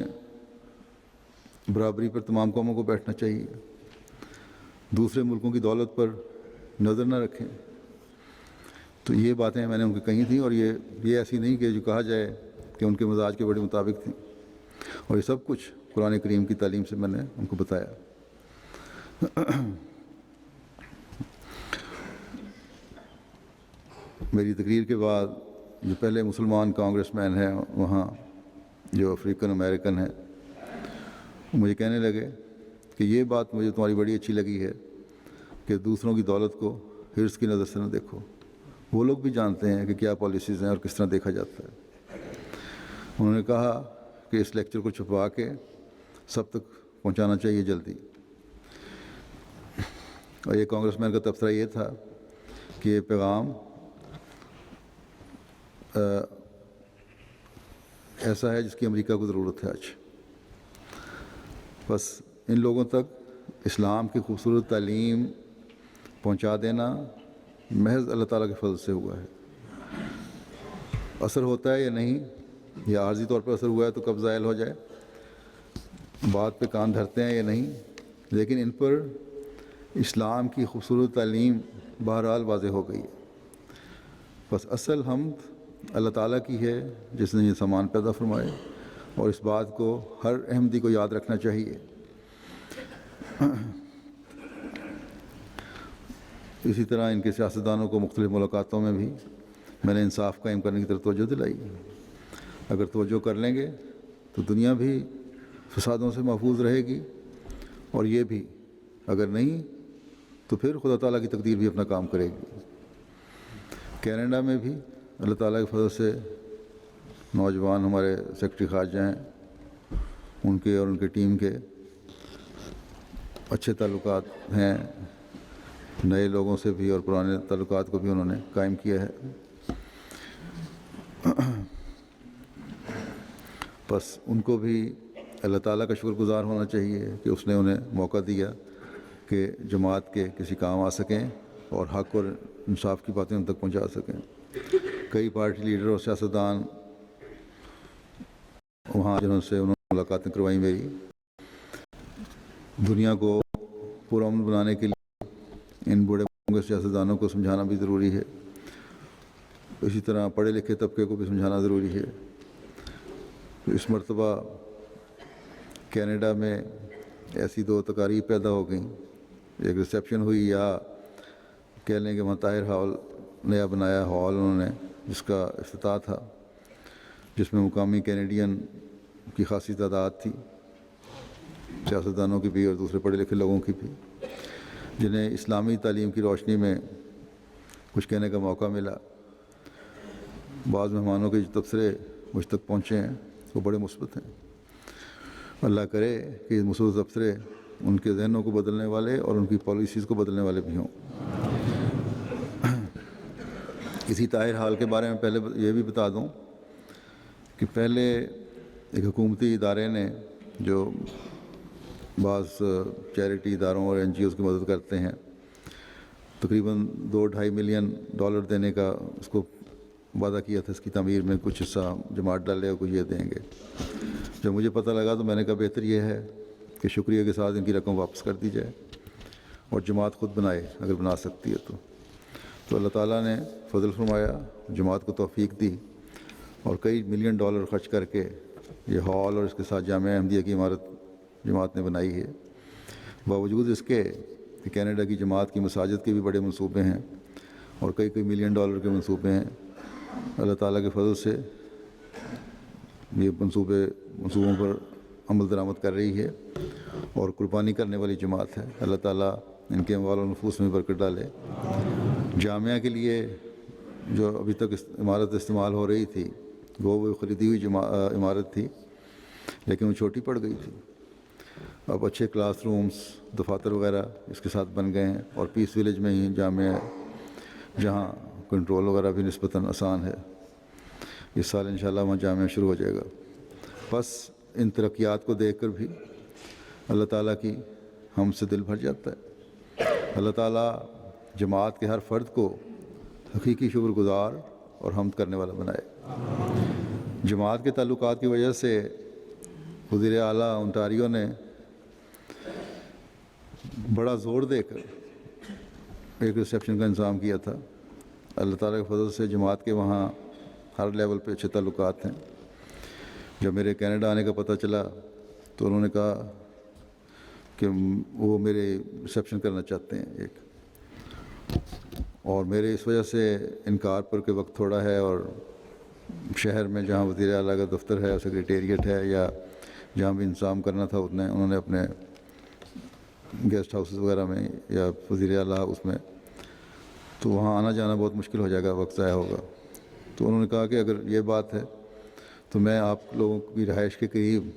برابری پر تمام قوموں کو بیٹھنا چاہیے۔ دوسرے ملکوں کی دولت پر نظر نہ رکھیں۔ تو یہ باتیں میں نے ان کو کہی تھیں، اور یہ ایسی نہیں کہ جو کہا جائے کہ ان کے مزاج کے بڑے مطابق تھیں، اور یہ سب کچھ قرآن کریم کی تعلیم سے میں نے ان کو بتایا۔ میری تقریر کے بعد جو پہلے مسلمان کانگریس مین ہیں وہاں، جو افریقن امریکن ہیں، وہ مجھے کہنے لگے کہ یہ بات مجھے تمہاری بڑی اچھی لگی ہے کہ دوسروں کی دولت کو حرص کی نظر سے نہ دیکھو۔ وہ لوگ بھی جانتے ہیں کہ کیا پالیسیز ہیں اور کس طرح دیکھا جاتا ہے۔ انہوں نے کہا کہ اس لیکچر کو چھپا کے سب تک پہنچانا چاہیے جلدی۔ اور یہ کانگریس مین کا تبصرہ یہ تھا کہ یہ پیغام ایسا ہے جس کی امریکہ کو ضرورت ہے آج۔ بس ان لوگوں تک اسلام کی خوبصورت تعلیم پہنچا دینا محض اللہ تعالیٰ کے فضل سے ہوا ہے۔ اثر ہوتا ہے یا نہیں، یا عارضی طور پر اثر ہوا ہے تو کب زائل ہو جائے، بات پہ کان دھرتے ہیں یا نہیں، لیکن ان پر اسلام کی خوبصورت تعلیم بہرحال واضح ہو گئی ہے۔ بس اصل حمد اللہ تعالیٰ کی ہے جس نے یہ سامان پیدا فرمائے، اور اس بات کو ہر احمدی کو یاد رکھنا چاہیے۔ اسی طرح ان کے سیاستدانوں کو مختلف ملاقاتوں میں بھی میں نے انصاف قائم کرنے کی طرف توجہ دلائی۔ اگر توجہ کر لیں گے تو دنیا بھی فسادوں سے محفوظ رہے گی، اور یہ بھی اگر نہیں تو پھر خدا تعالیٰ کی تقدیر بھی اپنا کام کرے گی۔ کینیڈا میں بھی اللہ تعالیٰ کے فضل سے نوجوان ہمارے سیکرٹری خارجہ ہیں، ان کے اور ان کی ٹیم کے اچھے تعلقات ہیں، نئے لوگوں سے بھی اور پرانے تعلقات کو بھی انہوں نے قائم کیا ہے۔ بس ان کو بھی اللہ تعالیٰ کا شکر گزار ہونا چاہیے کہ اس نے انہیں موقع دیا کہ جماعت کے کسی کام آ سکیں اور حق اور انصاف کی باتیں ان تک پہنچا سکیں۔ کئی پارٹی لیڈر اور سیاستدان وہاں جنہوں سے انہوں نے ملاقاتیں کروائیں میری، دنیا کو پرامن بنانے کے لیے ان بوڑھے سیاستدانوں کو سمجھانا بھی ضروری ہے، اسی طرح پڑھے لکھے طبقے کو بھی سمجھانا ضروری ہے۔ اس مرتبہ کینیڈا میں ایسی 2 تقاریب پیدا ہو گئیں، ایک ریسیپشن ہوئی، یا کہہ لیں کہ وہاں طاہر ہال نیا بنایا ہال انہوں نے، جس کا افتتاح تھا، جس میں مقامی کینیڈین کی خاصی تعداد تھی۔ سیاستدانوں کی بھی اور دوسرے پڑھے لکھے لوگوں کی بھی، جنہیں اسلامی تعلیم کی روشنی میں کچھ کہنے کا موقع ملا۔ بعض مہمانوں کے جو تبصرے مجھ تک پہنچے ہیں وہ بڑے مثبت ہیں۔ اللہ کرے کہ یہ مثبت تبصرے ان کے ذہنوں کو بدلنے والے اور ان کی پالیسیز کو بدلنے والے بھی ہوں۔ اسی طاہر حال کے بارے میں پہلے یہ بھی بتا دوں کہ پہلے ایک حکومتی ادارے نے جو بعض چیریٹی اداروں اور این جی اوز کی مدد کرتے ہیں، تقریباً $2-2.5 ملین دینے کا اس کو وعدہ کیا تھا، اس کی تعمیر میں کچھ حصہ جماعت ڈالے اور کچھ یہ دیں گے۔ جب مجھے پتہ لگا تو میں نے کہا بہتر یہ ہے کہ شکریہ کے ساتھ ان کی رقم واپس کر دی جائے اور جماعت خود بنائے اگر بنا سکتی ہے تو اللہ تعالیٰ نے فضل فرمایا، جماعت کو توفیق دی اور کئی $1 ملین خرچ کر کے یہ ہال اور اس کے ساتھ جامعہ احمدیہ کی عمارت جماعت نے بنائی ہے۔ باوجود اس کے کہ کینیڈا کی جماعت کی مساجد کے بھی بڑے منصوبے ہیں اور کئی $1 ملین کے منصوبے ہیں، اللہ تعالیٰ کے فضل سے یہ منصوبوں پر عمل درآمد کر رہی ہے اور قربانی کرنے والی جماعت ہے۔ اللہ تعالیٰ ان کے اموال و نفوس میں برکت ڈالے۔ جامعہ کے لیے جو ابھی تک عمارت استعمال ہو رہی تھی وہ خریدی ہوئی عمارت تھی، لیکن وہ چھوٹی پڑ گئی تھی۔ اب اچھے کلاس رومز، دفاتر وغیرہ اس کے ساتھ بن گئے ہیں اور پیس ویلیج میں ہی جامعہ ہے جہاں کنٹرول وغیرہ بھی نسبتاً آسان ہے۔ اس سال انشاءاللہ وہاں جامعہ شروع ہو جائے گا۔ بس ان ترقیات کو دیکھ کر بھی اللہ تعالیٰ کی ہم سے دل بھر جاتا ہے۔ اللہ تعالیٰ جماعت کے ہر فرد کو حقیقی شکر گزار اور حمد کرنے والا بنائے۔ جماعت کے تعلقات کی وجہ سے وزیر اعلیٰ اونٹاریو نے بڑا زور دے کر ایک ریسیپشن کا انتظام کیا تھا۔ اللہ تعالیٰ کے فضل سے جماعت کے وہاں ہر لیول پہ اچھے تعلقات ہیں۔ جب میرے کینیڈا آنے کا پتہ چلا تو انہوں نے کہا کہ وہ میرے ریسیپشن کرنا چاہتے ہیں ایک، اور میرے اس وجہ سے انکار پر کہ وقت تھوڑا ہے اور شہر میں جہاں وزیر اعلیٰ کا دفتر ہے، سیکریٹریٹ ہے یا جہاں بھی انتظام کرنا تھا انہوں نے اپنے گیسٹ ہاؤسز وغیرہ میں یا وزیر اعلیٰ اس میں، تو وہاں آنا جانا بہت مشکل ہو جائے گا، وقت ضائع ہوگا۔ تو انہوں نے کہا کہ اگر یہ بات ہے تو میں آپ لوگوں کی رہائش کے قریب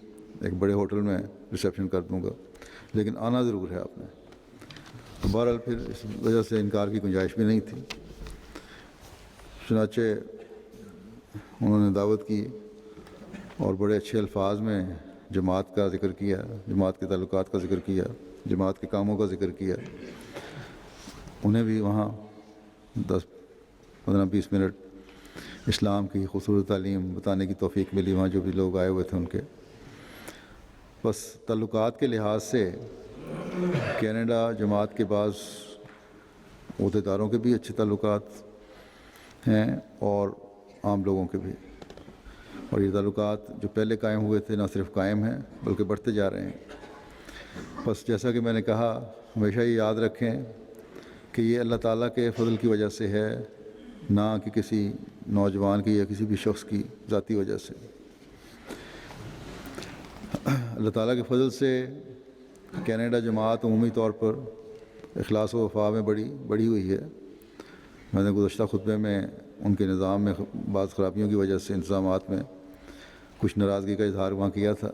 ایک بڑے ہوٹل میں ریسیپشن کر دوں گا، لیکن آنا ضرور ہے آپ نے۔ تو بہرحال پھر اس وجہ سے انکار کی گنجائش بھی نہیں تھی۔ چنانچہ انہوں نے دعوت کی اور بڑے اچھے الفاظ میں جماعت کا ذکر کیا، جماعت کے تعلقات کا ذکر کیا، جماعت کے کاموں کا ذکر کیا۔ انہیں بھی وہاں 10-15-20 منٹ اسلام کی خوبصورت تعلیم بتانے کی توفیق ملی، وہاں جو بھی لوگ آئے ہوئے تھے ان کے۔ بس تعلقات کے لحاظ سے کینیڈا جماعت کے بعض عہدیداروں کے بھی اچھے تعلقات ہیں اور عام لوگوں کے بھی، اور یہ تعلقات جو پہلے قائم ہوئے تھے نہ صرف قائم ہیں بلکہ بڑھتے جا رہے ہیں۔ بس جیسا کہ میں نے کہا، ہمیشہ یہ یاد رکھیں کہ یہ اللہ تعالیٰ کے فضل کی وجہ سے ہے، نہ کہ کسی نوجوان کی یا کسی بھی شخص کی ذاتی وجہ سے۔ اللہ تعالیٰ کے فضل سے کینیڈا جماعت عمومی طور پر اخلاص و وفا میں بڑی ہوئی ہے۔ میں نے گزشتہ خطبے میں ان کے نظام میں بعض خرابیوں کی وجہ سے انتظامات میں کچھ ناراضگی کا اظہار وہاں کیا تھا،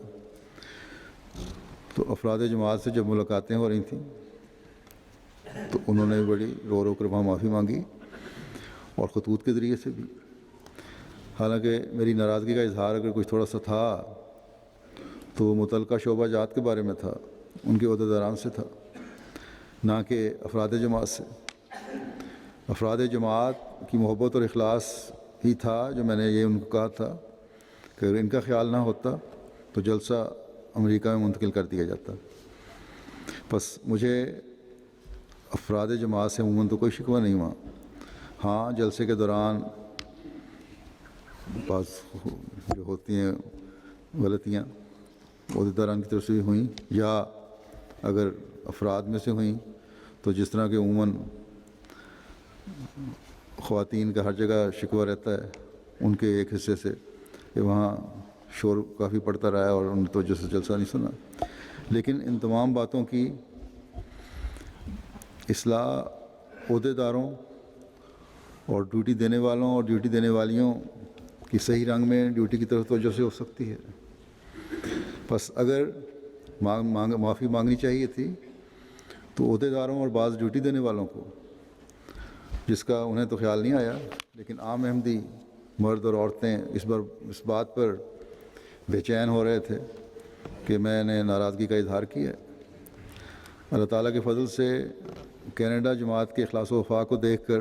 تو افراد جماعت سے جب ملاقاتیں ہو رہی تھیں تو انہوں نے بڑی رو کر وہاں معافی مانگی اور خطوط کے ذریعے سے بھی۔ حالانکہ میری ناراضگی کا اظہار اگر کچھ تھوڑا سا تھا تو وہ متعلقہ شعبہ جات کے بارے میں تھا، ان کے عہدیداران سے تھا، نہ کہ افراد جماعت سے۔ افراد جماعت کی محبت اور اخلاص ہی تھا جو میں نے یہ ان کو کہا تھا کہ اگر ان کا خیال نہ ہوتا تو جلسہ امریکہ میں منتقل کر دیا جاتا۔ بس مجھے افراد جماعت سے عموماً تو کوئی شکوہ نہیں ہوا۔ ہاں، جلسے کے دوران بعض جو ہوتی ہیں غلطیاں عہدیداران کی طرف سے بھی ہوئیں، یا اگر افراد میں سے ہوئیں تو جس طرح کہ عموماً خواتین کا ہر جگہ شکوہ رہتا ہے ان کے ایک حصے سے کہ وہاں شور کافی پڑتا رہا ہے اور ان نے توجہ سے جلسہ نہیں سنا، لیکن ان تمام باتوں کی اصلاح عہدے داروں اور ڈیوٹی دینے والوں اور ڈیوٹی دینے والیوں کی صحیح رنگ میں ڈیوٹی کی طرف توجہ سے ہو سکتی ہے۔ بس اگر معافی مانگنی چاہیے تھی تو عہدے داروں اور بعض ڈیوٹی دینے والوں کو، جس کا انہیں تو خیال نہیں آیا، لیکن عام احمدی مرد اور عورتیں اس بات پر بے چین ہو رہے تھے کہ میں نے ناراضگی کا اظہار کیا ہے۔ اللہ تعالیٰ کے فضل سے کینیڈا جماعت کے اخلاص و وفا کو دیکھ کر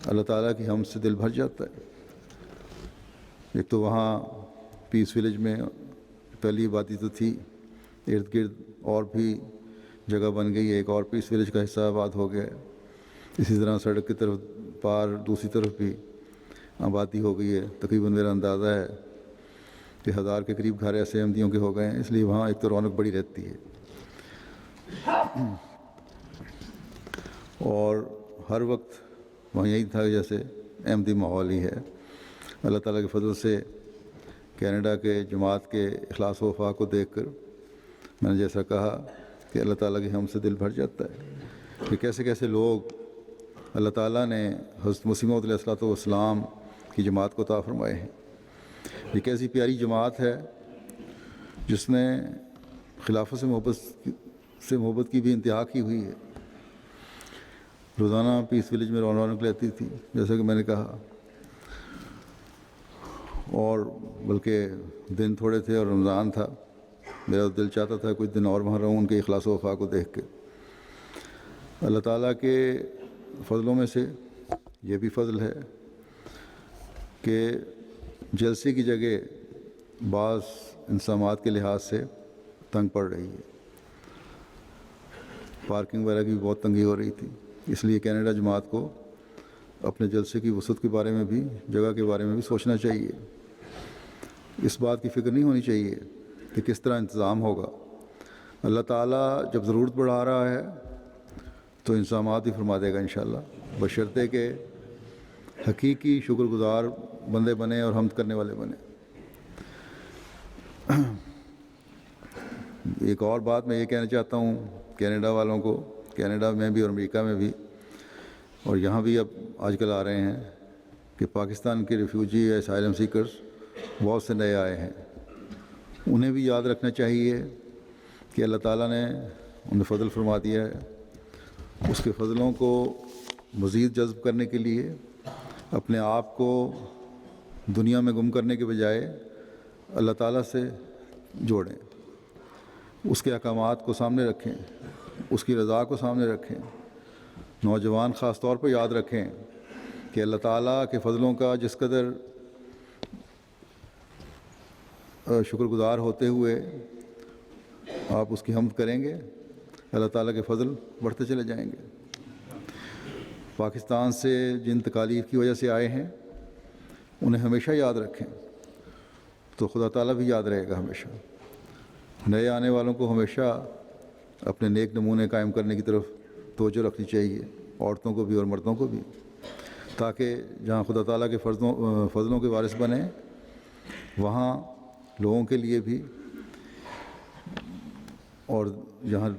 اللہ تعالیٰ کی حمد سے دل بھر جاتا ہے۔ ایک تو وہاں پیس ولیج میں پہلی آبادی تو تھی، ارد گرد اور بھی جگہ بن گئی ہے، ایک اور پیس ولیج کا حصہ آباد ہو گیا ہے۔ اسی طرح سڑک کی طرف پار دوسری طرف بھی آبادی ہو گئی ہے۔ تقریباً میرا اندازہ ہے کہ 1000 کے قریب گھر ایسے احمدیوں کے ہو گئے ہیں، اس لیے وہاں ایک تو رونق بڑی رہتی ہے، اور ہر وقت وہاں یہی تھا جیسے احمدی ماحول ہی ہے۔ اللہ تعالیٰ کے فضل سے کینیڈا کے جماعت کے اخلاص و وفا کو دیکھ کر میں نے جیسا کہا کہ اللہ تعالیٰ کی حمد سے دل بھر جاتا ہے کہ کیسے کیسے لوگ اللہ تعالیٰ نے حضرت مسیح موعود علیہ الصلوۃ والسلام کی جماعت کو عطا فرمائے ہیں۔ یہ کیسی پیاری جماعت ہے جس نے خلافت سے محبت کی بھی انتہا کی ہوئی ہے۔ روزانہ پیس ولیج میں رونق لیتی تھی، جیسا کہ میں نے کہا، اور بلکہ دن تھوڑے تھے اور رمضان تھا، میرا دل چاہتا تھا کچھ دن اور وہاں رہوں ان کے اخلاص و وفا کو دیکھ کے۔ اللہ تعالیٰ کے فضلوں میں سے یہ بھی فضل ہے کہ جلسے کی جگہ بعض انتظامات کے لحاظ سے تنگ پڑ رہی ہے، پارکنگ وغیرہ کی بھی بہت تنگی ہو رہی تھی، اس لیے کینیڈا جماعت کو اپنے جلسے کی وسعت کے بارے میں بھی، جگہ کے بارے میں بھی سوچنا چاہیے۔ اس بات کی فکر نہیں ہونی چاہیے کہ کس طرح انتظام ہوگا۔ اللہ تعالیٰ جب ضرورت بڑھا رہا ہے تو انتظامات بھی فرما دے گا انشاءاللہ، بشرطے کہ حقیقی شکر گزار بندے بنے اور حمد کرنے والے بنے۔ ایک اور بات میں یہ کہنا چاہتا ہوں کینیڈا والوں کو، کینیڈا میں بھی اور امریکہ میں بھی، اور یہاں بھی اب آج کل آ رہے ہیں، کہ پاکستان کے ریفیوجی یا اسائلم سیکرز بہت سے نئے آئے ہیں۔ انہیں بھی یاد رکھنا چاہیے کہ اللہ تعالیٰ نے انہیں فضل فرما دیا ہے، اس کے فضلوں کو مزید جذب کرنے کے لیے اپنے آپ کو دنیا میں گم کرنے کے بجائے اللہ تعالیٰ سے جوڑیں، اس کے احکامات کو سامنے رکھیں، اس کی رضا کو سامنے رکھیں۔ نوجوان خاص طور پر یاد رکھیں کہ اللہ تعالیٰ کے فضلوں کا جس قدر شکر گزار ہوتے ہوئے آپ اس کی حمد کریں گے، اللہ تعالیٰ کے فضل بڑھتے چلے جائیں گے۔ پاکستان سے جن تکالیف کی وجہ سے آئے ہیں انہیں ہمیشہ یاد رکھیں، تو خدا تعالیٰ بھی یاد رہے گا ہمیشہ۔ نئے آنے والوں کو ہمیشہ اپنے نیک نمونے قائم کرنے کی طرف توجہ رکھنی چاہیے، عورتوں کو بھی اور مردوں کو بھی، تاکہ جہاں خدا تعالیٰ کے فضلوں کے وارث بنیں، وہاں لوگوں کے لیے بھی اور جہاں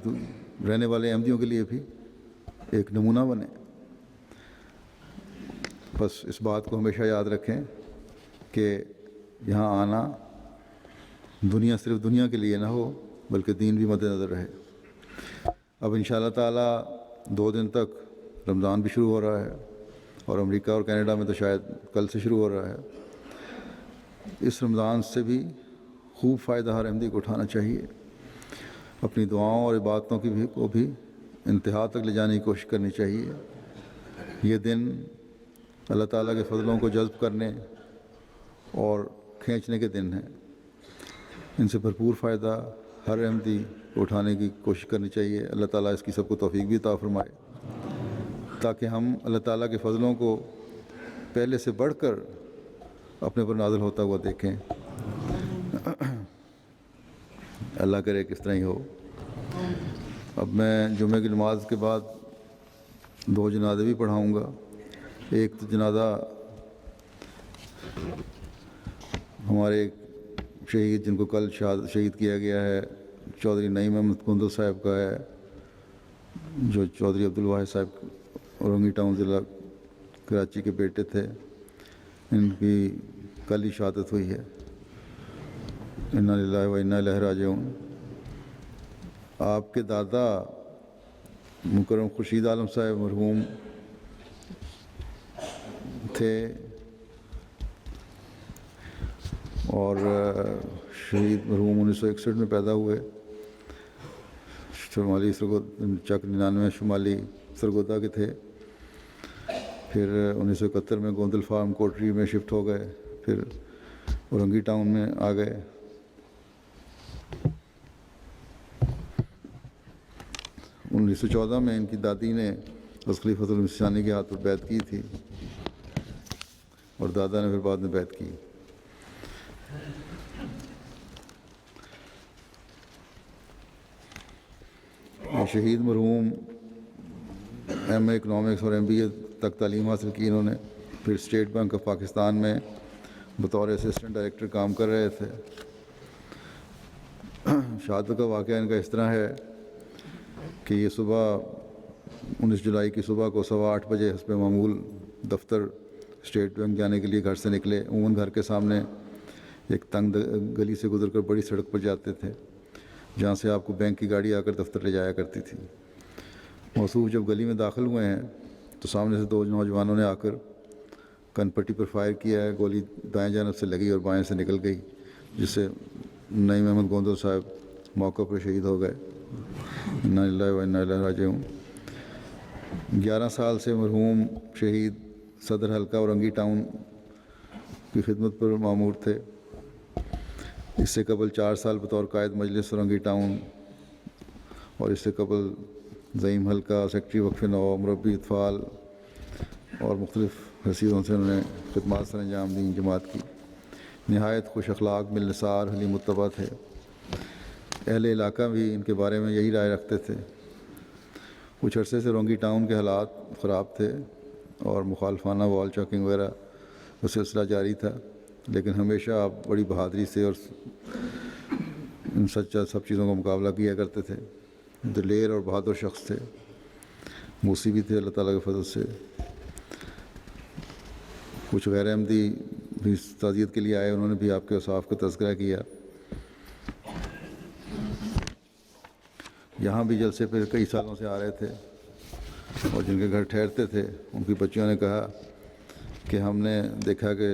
رہنے والے احمدیوں کے لیے بھی ایک نمونہ بنے۔ بس اس بات کو ہمیشہ یاد رکھیں کہ یہاں آنا دنیا صرف دنیا کے لیے نہ ہو بلکہ دین بھی مد نظر رہے۔ اب انشاءاللہ تعالیٰ 2 دن تک رمضان بھی شروع ہو رہا ہے، اور امریکہ اور کینیڈا میں تو شاید کل سے شروع ہو رہا ہے۔ اس رمضان سے بھی خوب فائدہ ہر احمدی کو اٹھانا چاہیے، اپنی دعاؤں اور عبادتوں کو بھی انتہا تک لے جانے کی کوشش کرنی چاہیے۔ یہ دن اللہ تعالیٰ کے فضلوں کو جذب کرنے اور کھینچنے کے دن ہیں، ان سے بھرپور فائدہ ہر احمدی کو اٹھانے کی کوشش کرنی چاہیے۔ اللہ تعالیٰ اس کی سب کو توفیق بھی عطا فرمائے، تاکہ ہم اللہ تعالیٰ کے فضلوں کو پہلے سے بڑھ کر اپنے پر نازل ہوتا ہوا دیکھیں۔ اللہ کرے کس طرح ہی ہو۔ اب میں جمعہ کی نماز کے بعد 2 جنازے بھی پڑھاؤں گا۔ ایک تو جنازہ ہمارے شہید جن کو کل شہید کیا گیا ہے چودھری نعیم احمد کندل صاحب کا ہے جو چودھری عبدالواحد صاحب اورنگی ٹاؤن ضلع کراچی کے بیٹے تھے. ان کی کل ہی شہادت ہوئی ہے. انا للہ و انا الیہ راجعون. آپ کے دادا مکرم خورشید عالم صاحب مرحوم تھے اور شہید مرحوم 1961 میں پیدا ہوئے شمالی چک 99 شمالی سرگودا کے تھے. پھر 1971 میں گوندل فارم کوٹری میں شفٹ ہو گئے. پھر اورنگی ٹاؤن میں آ گئے. 1914 میں ان کی دادی نے حضرت خلیفۃ المسیح ثانی کے ہاتھ پر بیعت کی تھی اور دادا نے پھر بعد میں بیعت کی. شہید مرحوم ایم اے اکنامکس اور MBA تک تعلیم حاصل کی انہوں نے. پھر اسٹیٹ بینک آف پاکستان میں بطور اسسٹنٹ ڈائریکٹر کام کر رہے تھے. شہادت کا واقعہ ان کا اس طرح ہے کہ یہ صبح 19 جولائی کی صبح کو 8:15 بجے حسب معمول دفتر اسٹیٹ بینک جانے کے لیے گھر سے نکلے. عموماً گھر کے سامنے ایک تنگ گلی سے گزر کر بڑی سڑک پر جاتے تھے جہاں سے آپ کو بینک کی گاڑی آ کر دفتر لے جایا کرتی تھی. موصوف جب گلی میں داخل ہوئے ہیں تو سامنے سے 2 نوجوانوں نے آ کر کن پٹی پر فائر کیا ہے. گولی دائیں جانب سے لگی اور بائیں سے نکل گئی جس سے نعیم احمد گوندل صاحب موقع پر شہید ہو گئے. انا للہ و انا الیہ راجعون. 11 سال سے مرحوم شہید صدر حلقہ اورنگی ٹاؤن کی خدمت پر مامور تھے. اس سے قبل 4 سال بطور قائد مجلس اورنگی ٹاؤن اور اس سے قبل زعیم حلقہ، سیکٹری وقف نو، مربی اطفال اور مختلف حیثیتوں سے انہوں نے خدمات سر انجام دیں. جماعت کی نہایت خوش اخلاق، ملنسار، حلیم متبع تھے. اہل علاقہ بھی ان کے بارے میں یہی رائے رکھتے تھے. کچھ عرصے سے اورنگی ٹاؤن کے حالات خراب تھے اور مخالفانہ وال چاکنگ وغیرہ کا سلسلہ جاری تھا، لیکن ہمیشہ آپ بڑی بہادری سے اور ان سب چیزوں کا مقابلہ کیا کرتے تھے. دلیر اور بہادر شخص تھے. موسی بھی تھے اللہ تعالیٰ کے فضل سے. کچھ غیر احمدی بھی تعزیت کے لیے آئے، انہوں نے بھی آپ کے اوصاف کا تذکرہ کیا. یہاں بھی جلسے پہ کئی سالوں سے آ رہے تھے اور جن کے گھر ٹھہرتے تھے ان کی بچیوں نے کہا کہ ہم نے دیکھا کہ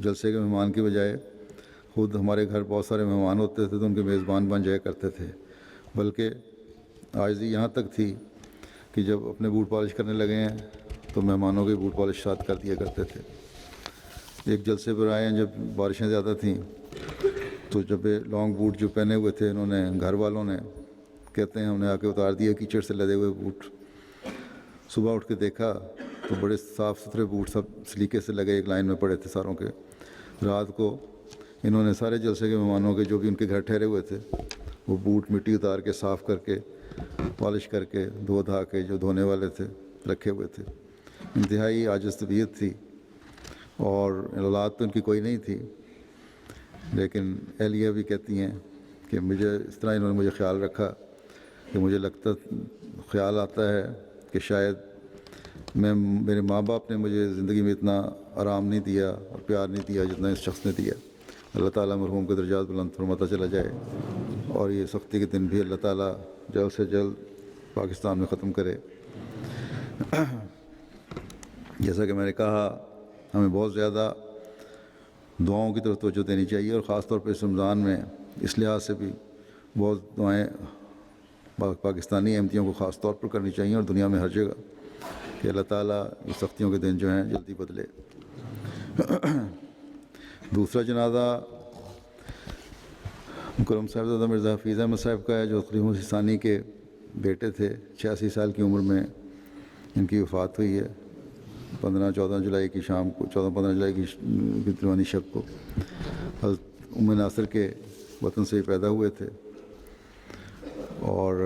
جلسے کے مہمان کی بجائے خود ہمارے گھر بہت سارے مہمان ہوتے تھے تو ان کے میزبان بن جایا کرتے تھے. بلکہ عاجزی یہاں تک تھی کہ جب اپنے بوٹ پالش کرنے لگے ہیں تو مہمانوں کے بوٹ پالش ساتھ کر دیا کرتے تھے. ایک جلسے پر آئے ہیں جب بارشیں زیادہ تھیں تو جب لانگ بوٹ جو پہنے ہوئے تھے انہوں نے گھر والوں نے کہتے ہیں ہم نے آ کے اتار دیا کیچڑ سے لدے ہوئے بوٹ. صبح اٹھ کے دیکھا تو بڑے صاف ستھرے بوٹ سب سلیقے سے لگے ایک لائن میں پڑے تھے ساروں کے. رات کو انہوں نے سارے جلسے کے مہمانوں کے جو بھی ان کے گھر ٹھہرے ہوئے تھے وہ بوٹ مٹی اتار کے صاف کر کے پالش کر کے دھو دھا کے جو دھونے والے تھے رکھے ہوئے تھے. انتہائی عاجز طبیعت تھی اور اولاد تو ان کی کوئی نہیں تھی، لیکن اہلیہ بھی کہتی ہیں کہ مجھے اس طرح انہوں نے مجھے خیال رکھا کہ مجھے خیال آتا ہے کہ شاید میرے ماں باپ نے مجھے زندگی میں اتنا آرام نہیں دیا اور پیار نہیں دیا جتنا اس شخص نے دیا. اللہ تعالیٰ مرحوم کے درجات بلند فرماتا چلا جائے اور یہ سختی کے دن بھی اللہ تعالیٰ جلد سے جلد پاکستان میں ختم کرے. جیسا کہ میں نے کہا ہمیں بہت زیادہ دعاؤں کی طرف توجہ دینی چاہیے اور خاص طور پہ اس رمضان میں اس لحاظ سے بھی بہت دعائیں پاکستانی احمدیوں کو خاص طور پر کرنی چاہیے اور دنیا میں ہر جگہ کہ اللہ تعالیٰ اس سختیوں کے دن جو ہیں جلدی بدلے. دوسرا جنازہ مکرم صاحبزادہ مرزا حفیظ احمد صاحب کا ہے جو خلیفۃ المسیح ثانی کے بیٹے تھے. 86 سال کی عمر میں ان کی وفات ہوئی ہے 14 جولائی کی شام کو 15 جولائی کی دیوانی شب کو. حضرت ام ناصر کے وطن سے ہی پیدا ہوئے تھے اور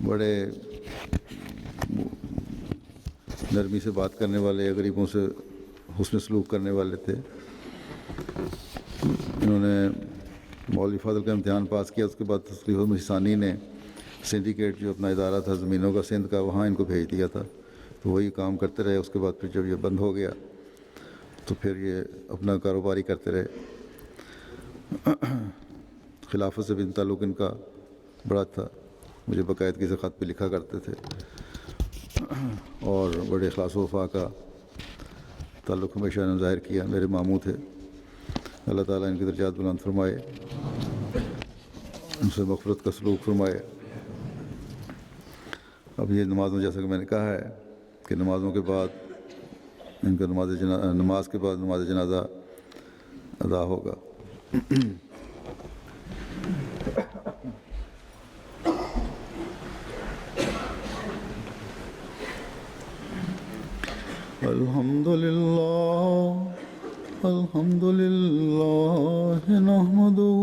بڑے نرمی سے بات کرنے والے، غریبوں سے حسن سلوک کرنے والے تھے. انہوں نے مولوی فضل کا امتحان پاس کیا. اس کے بعد تسلیف احمد ثانی نے سنڈیکیٹ جو اپنا ادارہ تھا زمینوں کا سندھ کا, وہاں ان کو بھیج دیا تھا. تو وہی کام کرتے رہے. اس کے بعد پھر جب یہ بند ہو گیا تو پھر یہ اپنا کاروباری کرتے رہے. خلافت سے بھی تعلق ان کا بڑا تھا. مجھے باقاعدگی سے خط پہ لکھا کرتے تھے اور بڑے اخلاص و وفا کا تعلق ہمیشہ نے ظاہر کیا. میرے ماموں تھے. اللہ تعالیٰ ان کی درجات بلند فرمائے, ان سے مغفرت کا سلوک فرمائے. اب یہ نمازوں, جیسا کہ میں نے کہا ہے کہ نمازوں کے بعد ان کا نماز کے بعد نماز جنازہ ادا ہوگا. الحمد للہ نحمده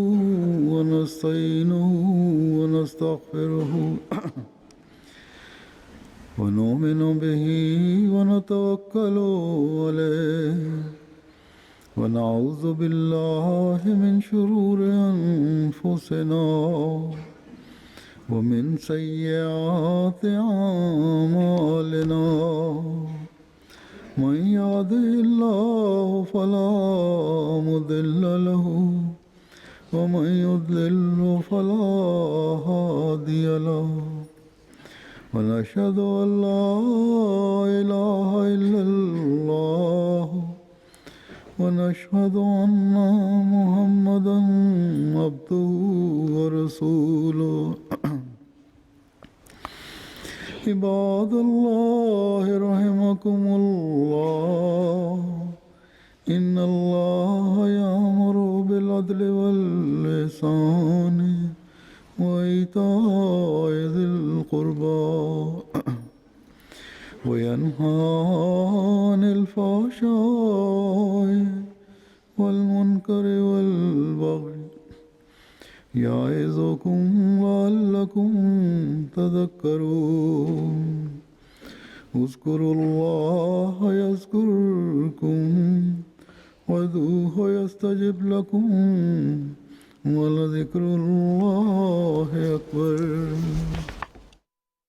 ونستعینه ونستغفره ونؤمن به ونتوکل علیہ ونعوذ باللہ من شرور انفسنا ومن سیئات اعمالنا من يهده الله فلا مضل له ومن يضلل فلا هادي له ونشهد أن لا إله إلا الله ونشهد أن محمدا عبده ورسوله. عباد الله رحمكم الله إن الله يأمر بالعدل والإحسان وإيتاء ذي القربى وينهى عن الفحشاء والمنكر والبغي يعظكم لعلكم تذكرون. اذكروا الله يذكركم وادعوه يستجب لكم ولذكر الله أكبر.